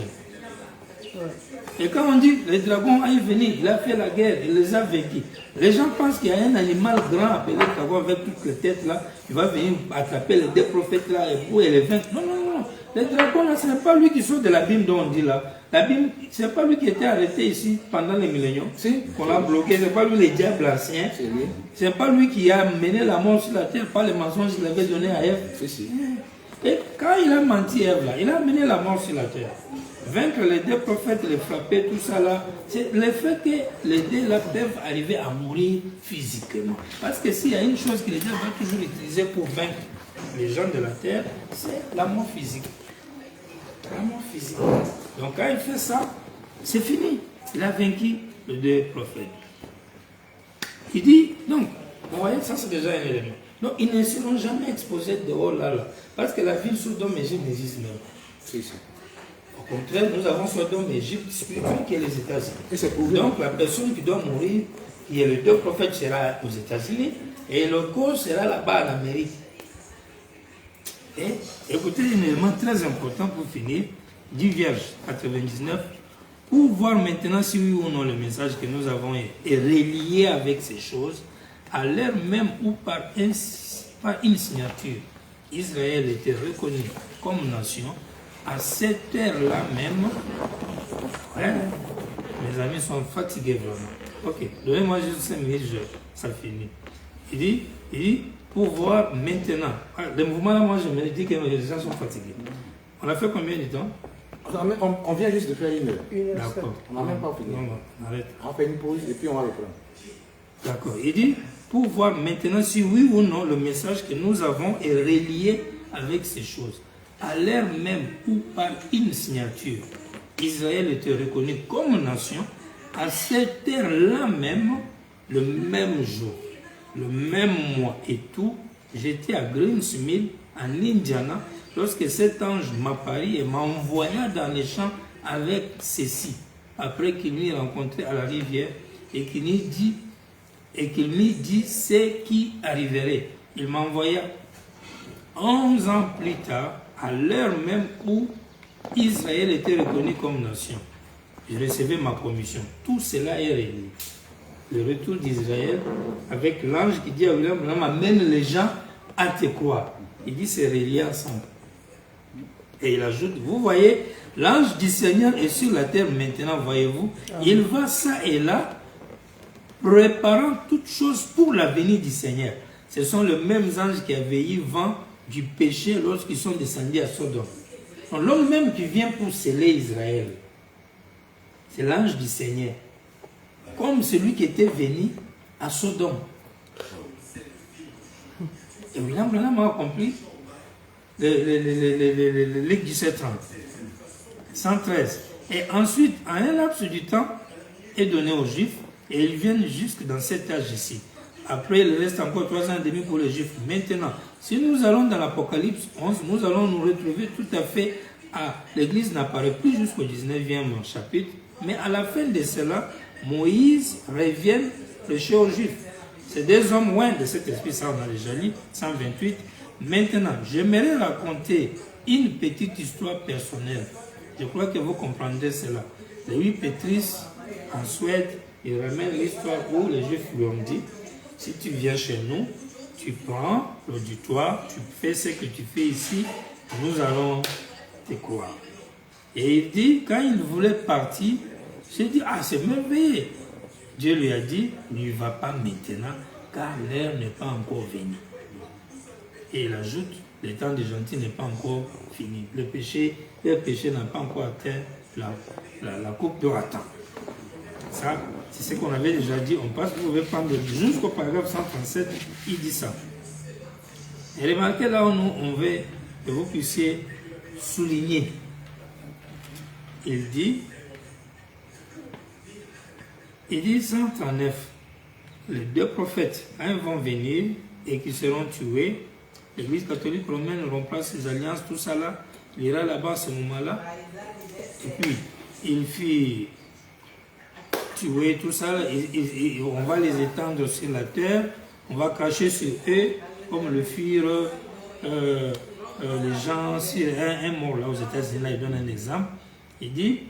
Et quand on dit les dragons est venu, il a fait la guerre, il les a vaincus. Les gens pensent qu'il y a un animal grand appelé dragon avec toutes les têtes là, il va venir attraper les deux prophètes là et les vaincre. Non, non, non. Les dragons là, ce n'est pas lui qui sort de l'abîme dont on dit là. L'abîme, ce n'est pas lui qui était arrêté ici pendant les milléniums. Qu'on l'a bloqué, ce n'est pas lui le diable ancien. Ce n'est pas lui qui a mené la mort sur la terre par les mensonges qu'il avait donné à Ève. Et quand il a menti Ève là, il a mené la mort sur la terre. Vaincre les deux prophètes, les frapper, tout ça là, c'est le fait que les deux là peuvent arriver à mourir physiquement. Parce que s'il y a une chose que les gens vont toujours utiliser pour vaincre les gens de la terre, c'est la mort physique. La mort physique. Donc quand il fait ça, c'est fini. Il a vaincu les deux prophètes. Il dit, donc, vous voyez, ça c'est déjà un élément. Donc ils ne seront jamais exposés dehors là. Parce que la ville Sodome et Égypte n'existe même pas. Au contraire, nous avons Sodome et Égypte spirituel qui est les États-Unis. Donc la personne qui doit mourir, qui est le deux prophètes, sera aux États-Unis et le corps sera là-bas en Amérique. Et écoutez un élément très important pour finir, 10 Vierges 99, pour voir maintenant si oui ou non le message que nous avons est relié avec ces choses, à l'heure même où par une signature, Israël était reconnu comme nation, à cette heure-là même, mes amis sont fatigués vraiment. Ok, donnez-moi juste 5 minutes, ça finit. Il dit, pour voir maintenant, le mouvement là, moi je me dis que les gens sont fatigués. On a fait combien de temps? On vient juste de faire 1 heure. D'accord. On n'a même pas fini. Non, arrête. On fait une pause et puis on va reprendre. D'accord. Il dit, pour voir maintenant si oui ou non le message que nous avons est relié avec ces choses. À l'heure même où par une signature, Israël était reconnu comme nation, à cette heure-là même, le même jour, le même mois et tout, j'étais à Greensmill, en Indiana, lorsque cet ange m'apparut et m'envoya dans les champs avec ceci, après qu'il m'y rencontré à la rivière et qu'il m'y dit ce qui arriverait. Il m'envoya 11 ans plus tard, à l'heure même où Israël était reconnu comme nation. Je recevais ma commission. Tout cela est relié. Le retour d'Israël avec l'ange qui dit à William Branham, amène les gens à te croire. Il dit c'est relié ensemble. Et il ajoute, vous voyez, l'ange du Seigneur est sur la terre maintenant, voyez-vous. Il va ça et là, préparant toutes choses pour la venue du Seigneur. Ce sont les mêmes anges qui avaient eu vent du péché lorsqu'ils sont descendus à Sodome. L'homme même qui vient pour sceller Israël, c'est l'ange du Seigneur. Comme celui qui était venu à Sodome. Et William Branham a accompli les 1730, 113. Et ensuite, en un laps du temps, est donné aux Juifs et ils viennent jusque dans cet âge ici. Après, il reste encore 3 ans et demi pour les Juifs. Maintenant, si nous allons dans l'Apocalypse 11, nous allons nous retrouver tout à fait à... L'Église n'apparaît plus jusqu'au 19e chapitre, mais à la fin de cela, Moïse revient prêcher aux Juifs. C'est des hommes loin de cet esprit, ça on a déjà lu, 128. Maintenant, j'aimerais raconter une petite histoire personnelle. Je crois que vous comprendrez cela. Le 8 Pétrus, en Suède, il ramène l'histoire où les Juifs lui ont dit, si tu viens chez nous, tu prends l'auditoire, tu fais ce que tu fais ici, nous allons te croire. Et il dit, quand il voulait partir, j'ai dit, ah, c'est merveilleux. Dieu lui a dit, ne va pas maintenant, car l'heure n'est pas encore venue. Et il ajoute, le temps des gentils n'est pas encore fini. Le péché n'a pas encore atteint la coupe de Ratan. Ça, c'est ce qu'on avait déjà dit. On passe, vous pouvez prendre jusqu'au paragraphe 137, il dit ça. Et remarquez là où on veut que vous puissiez souligner. Il dit 139, les deux prophètes, un vont venir et qui seront tués. L'Église catholique romaine remplace ses alliances, tout ça là. Il ira là-bas à ce moment-là. Et puis, il fit tuer tout ça. On va les étendre sur la terre. On va cracher sur eux, comme le firent les gens sur un mort là aux États-Unis. Là, il donne un exemple. Il dit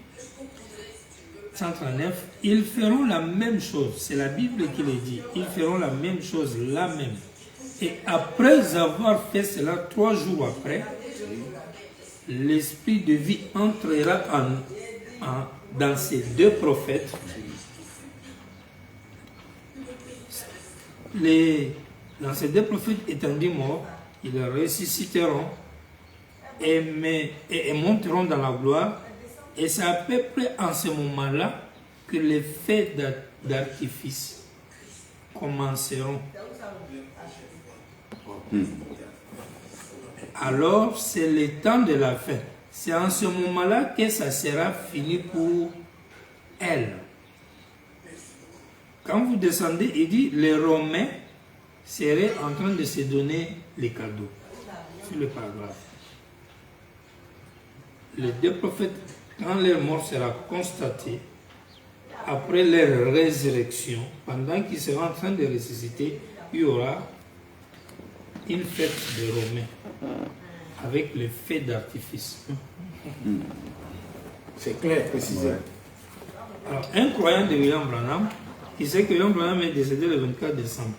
139, ils feront la même chose. C'est la Bible qui le dit. Ils feront la même chose, la même. Et après avoir fait cela, 3 jours après, l'esprit de vie entrera dans ces deux prophètes. Dans ces deux prophètes étant dit morts, ils ressusciteront et monteront dans la gloire. Et c'est à peu près en ce moment-là que les feux d'artifice commenceront. Alors, c'est le temps de la fin. C'est en ce moment-là que ça sera fini pour elle. Quand vous descendez, il dit, les Romains seraient en train de se donner les cadeaux. Sur le paragraphe. Les deux prophètes, quand leur mort sera constatée, après leur résurrection, pendant qu'ils seront en train de ressusciter, il y aura une fête des Romains avec les feux d'artifice. C'est clair, précisé. Alors, un croyant de William Branham, qui sait que William Branham est décédé le 24 décembre,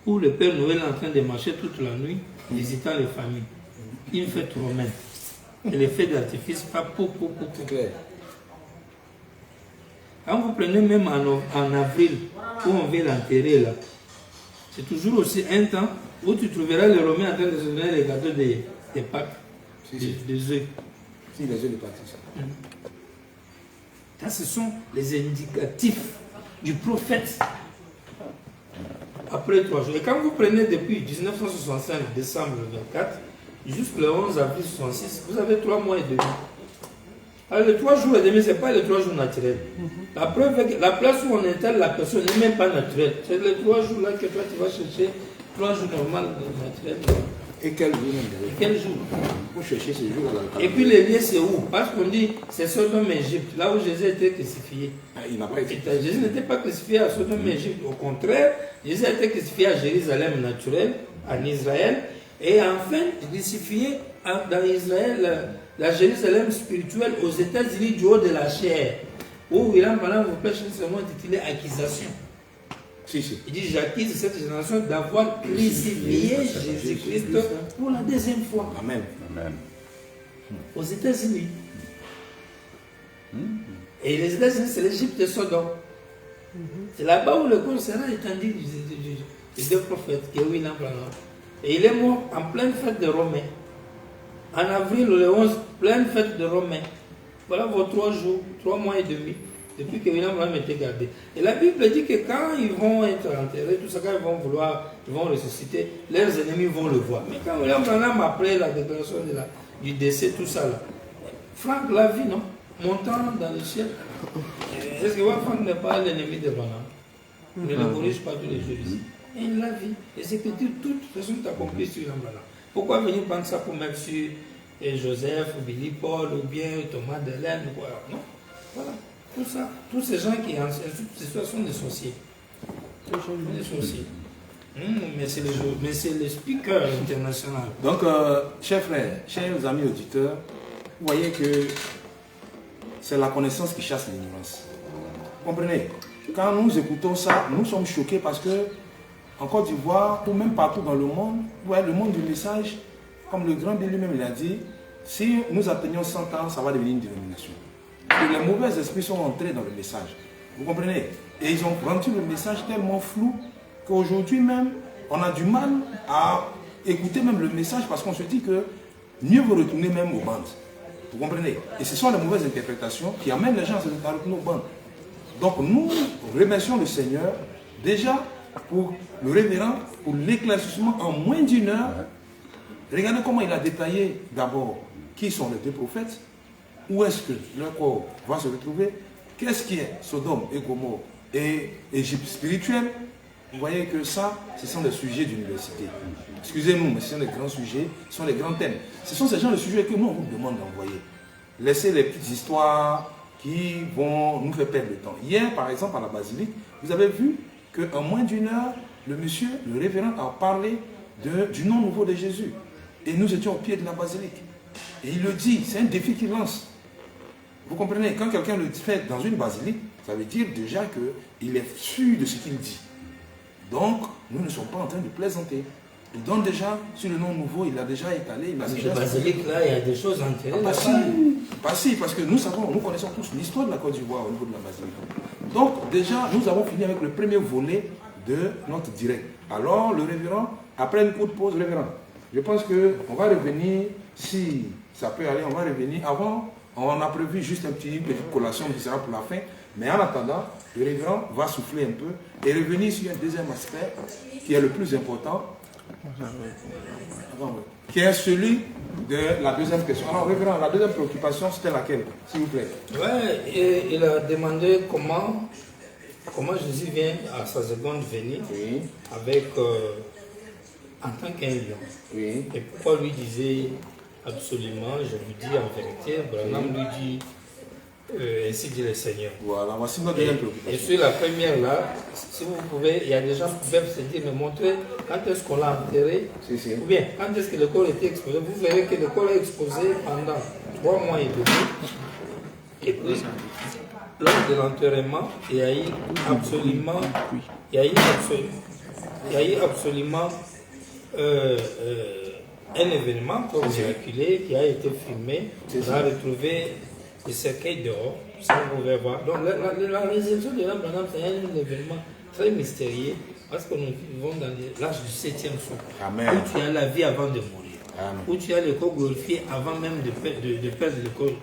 où le Père Noël est en train de marcher toute la nuit, visitant les familles. Une fête romaine. Et les feux d'artifice, pas pour. C'est clair. Quand vous prenez même en avril, où on veut l'enterrer là, c'est toujours aussi un temps où tu trouveras les Romains en train de se donner les gâteaux des Pâques, des œufs. Si, les œufs de Pâques, c'est ça. Ça, ce sont les indicatifs du prophète. Après 3 jours. Et quand vous prenez depuis 1965, décembre 24, jusqu'au 11 avril 66, vous avez 3 mois et demi. Alors les 3 jours et demi, ce n'est pas les 3 jours naturels. La preuve est que la place où on installe la personne n'est même pas naturelle. C'est les 3 jours là que toi tu vas chercher, 3 jours normaux naturels. Et quel jour même? Quel jour? Pour chercher ces jours-là. Et puis les lieux, c'est où? Parce qu'on dit, c'est Sodome et Égypte, là où Jésus était crucifié. Ah, il n'a pas été. Jésus n'était pas crucifié à Sodome et Égypte. Au contraire, Jésus a été crucifié à Jérusalem naturel, en Israël, et enfin crucifié dans Israël, la Jérusalem spirituelle, aux États-Unis du haut de la chair, où William Branham vous prêche ce mot intitulé accusation. Si. Il dit, j'accuse cette génération d'avoir crucifié Jésus-Christ pour la deuxième fois. Amen. Aux États-Unis. Et les États-Unis, c'est l'Égypte de Sodome. C'est là-bas où le corps sera étendu des deux prophètes, qui est William Branham. Et il est mort en pleine fête de Romains. En avril, le 11, pleine fête de Romains. Voilà vos 3 jours, 3 mois et demi, depuis que William Branham était gardé. Et la Bible dit que quand ils vont être enterrés, tout ça, quand ils vont ressusciter, leurs ennemis vont le voir. Mais quand William Branham, après la déclaration du décès, tout ça là, Franck l'a vu, non? Montant dans le ciel. Est-ce que Franck n'est pas l'ennemi de Branham? Il ne le corrige pas tous les jours ici. Et il l'a vu. Les Écritures, toutes sont accomplies sur William Branham. Pourquoi venir prendre ça pour mettre sur Joseph, ou Billy Paul, ou bien Thomas Delaine, quoi? Non. Voilà. Tout ça, tous ces gens qui en ce sont des sorciers. Des sorciers. Mais c'est le speaker international. Donc, chers frères, chers amis auditeurs, vous voyez que c'est la connaissance qui chasse l'ignorance. Comprenez? Quand nous écoutons ça, nous sommes choqués parce que en Côte d'Ivoire, ou même partout dans le monde, ouais, le monde du message, comme le grand Bill lui-même l'a dit, Si nous atteignons 100 ans, ça va devenir une dénomination. Et les mauvais esprits sont entrés dans le message. Vous comprenez? Et ils ont rendu le message tellement flou qu'aujourd'hui même, on a du mal à écouter même le message parce qu'on se dit que mieux vaut retourner même aux bandes. Vous comprenez? Et ce sont les mauvaises interprétations qui amènent les gens à retourner aux bandes. Donc nous remercions le Seigneur déjà pour le révérend, pour l'éclaircissement en moins d'1 heure. Regardez comment il a détaillé d'abord qui sont les 2 prophètes, où est-ce que leur corps va se retrouver, qu'est-ce qui est Sodome et Gomorrhe et Égypte spirituelle. Vous voyez que ça, ce sont des sujets d'université. Excusez-nous, mais ce sont des grands sujets, ce sont des grands thèmes. Ce sont ces genres de sujets que nous, on vous demande d'envoyer. Laissez les petites histoires qui vont nous faire perdre le temps. Hier, par exemple, à la basilique, vous avez vu qu'en moins d'1 heure, le révérend a parlé du nom nouveau de Jésus. Et nous étions au pied de la basilique. Et il le dit, c'est un défi qu'il lance. Vous comprenez, quand quelqu'un le fait dans une basilique, ça veut dire déjà qu'il est sûr de ce qu'il dit. Donc, nous ne sommes pas en train de plaisanter. Il donne déjà, sur le nom nouveau, il a déjà étalé. Parce que la basilique, là, il y a des choses enterrées. Pas si, parce que nous connaissons tous l'histoire de la Côte d'Ivoire au niveau de la basilique. Donc, déjà, nous avons fini avec le premier volet de notre direct. Alors, le révérend, après une courte pause, révérend, je pense qu'on va revenir, si ça peut aller, on va revenir. Avant, on a prévu juste une petite collation qui sera pour la fin. Mais en attendant, le révérend va souffler un peu et revenir sur un deuxième aspect qui est le plus important, qui est celui de la deuxième question. Alors, révérend, la deuxième préoccupation, c'était laquelle, s'il vous plaît? Oui, il a demandé comment Jésus vient à sa seconde venue avec, en tant qu'un lion. Et pourquoi lui disait absolument, je vous dis en vérité, Branham lui dit, ainsi dit le Seigneur. Voilà, voici notre deuxième préoccupation. Et sur la première là, si vous pouvez, il y a des gens qui peuvent se dire, me montrer quand est-ce qu'on l'a enterré, ou bien quand est-ce que le corps était exposé. Vous verrez que le corps est exposé pendant 3 mois et demi. Et puis, lors de l'enterrement, il y a eu absolument un événement comme miraculé qui a été filmé. On a retrouvé le cercueil dehors, ça vous pouvez voir. Donc la résurrection de l'âme, c'est un événement très mystérieux parce que nous vivons dans l'âge du 7e jour, où tu as la vie avant de mourir, où tu as le corps glorifié avant même de perdre le corps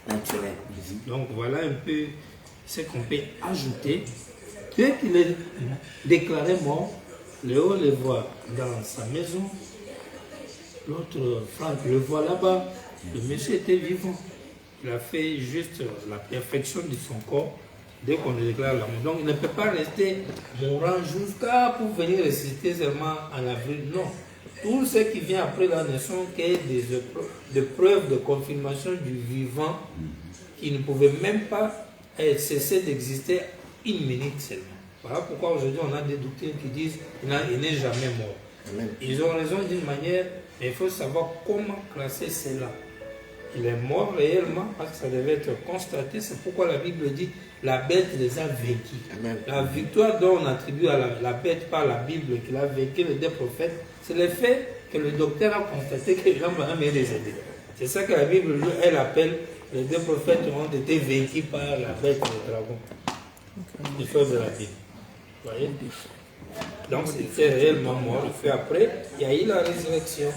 naturel. Donc voilà un peu ce qu'on peut ajouter. Dès qu'il est déclaré mort, Léo le voit dans sa maison, l'autre Franck le voit là-bas, le monsieur était vivant. Il a fait juste la perfection de son corps dès qu'on le déclare la mort. Donc il ne peut pas rester mourant jusqu'à pour venir ressusciter seulement en avril. Non. Tout ce qui vient après la naissance, qui est des preuves de confirmation du vivant qui ne pouvait même pas cesser d'exister 1 minute seulement. Voilà pourquoi aujourd'hui on a des doctrines qui disent qu'il n'est jamais mort. Amen. Ils ont raison d'une manière, mais il faut savoir comment classer cela. Il est mort réellement parce que ça devait être constaté. C'est pourquoi la Bible dit la bête les a vaincus. Amen. La victoire dont on attribue à la bête par la Bible qu'il a vaincu les 2 prophètes, c'est le fait que le docteur a constaté que Jean-Branham est décédé. C'est ça que la Bible, elle appelle les 2 prophètes ont été vaincus par la bête et le dragon. Le feu de la Bible. Vous voyez? Donc c'était réellement mort. Le fait après, il y a eu la résurrection.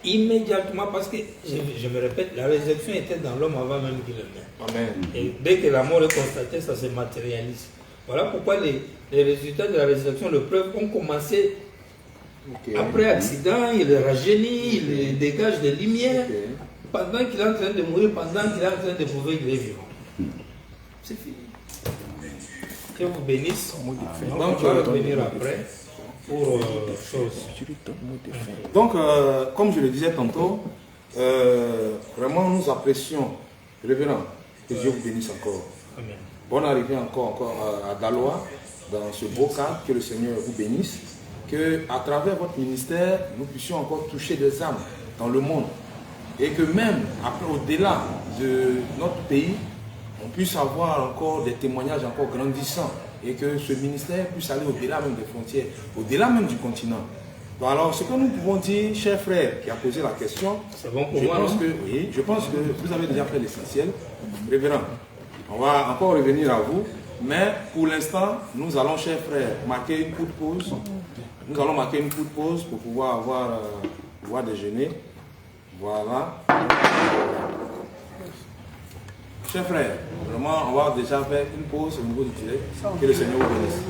Immédiatement, parce que, je me répète, la résurrection était dans l'homme avant même qu'il le meure. Amen. Et dès que la mort est constatée, ça se matérialise. Voilà pourquoi les résultats de la résurrection, le preuve, ont commencé après accident, il rajeunit, il dégage des lumières, pendant qu'il est en train de mourir, pendant qu'il est en train de prouver qu'il est vivant. C'est fini. Que vous bénisse. Donc, on va revenir après. Pour Donc, comme je le disais tantôt, vraiment nous apprécions, révérend, que Dieu vous bénisse encore. Amen. Bonne arrivée encore à Daloa, dans ce beau cadre, que le Seigneur vous bénisse, qu'à travers votre ministère, nous puissions encore toucher des âmes dans le monde, et que même après, au-delà de notre pays, on puisse avoir encore des témoignages encore grandissants, et que ce ministère puisse aller au-delà même des frontières, au-delà même du continent. Bon, alors, ce que nous pouvons dire, cher frère qui a posé la question, c'est bon pour moi, non? Oui, je pense que vous avez déjà fait l'essentiel. Révérend, on va encore revenir à vous, mais pour l'instant, nous allons, cher frère, marquer une courte pause. Nous allons marquer une courte pause pour pouvoir pouvoir déjeuner. Voilà. Chers frères, vraiment, on va déjà faire une pause au niveau du direct. Que le Seigneur vous bénisse.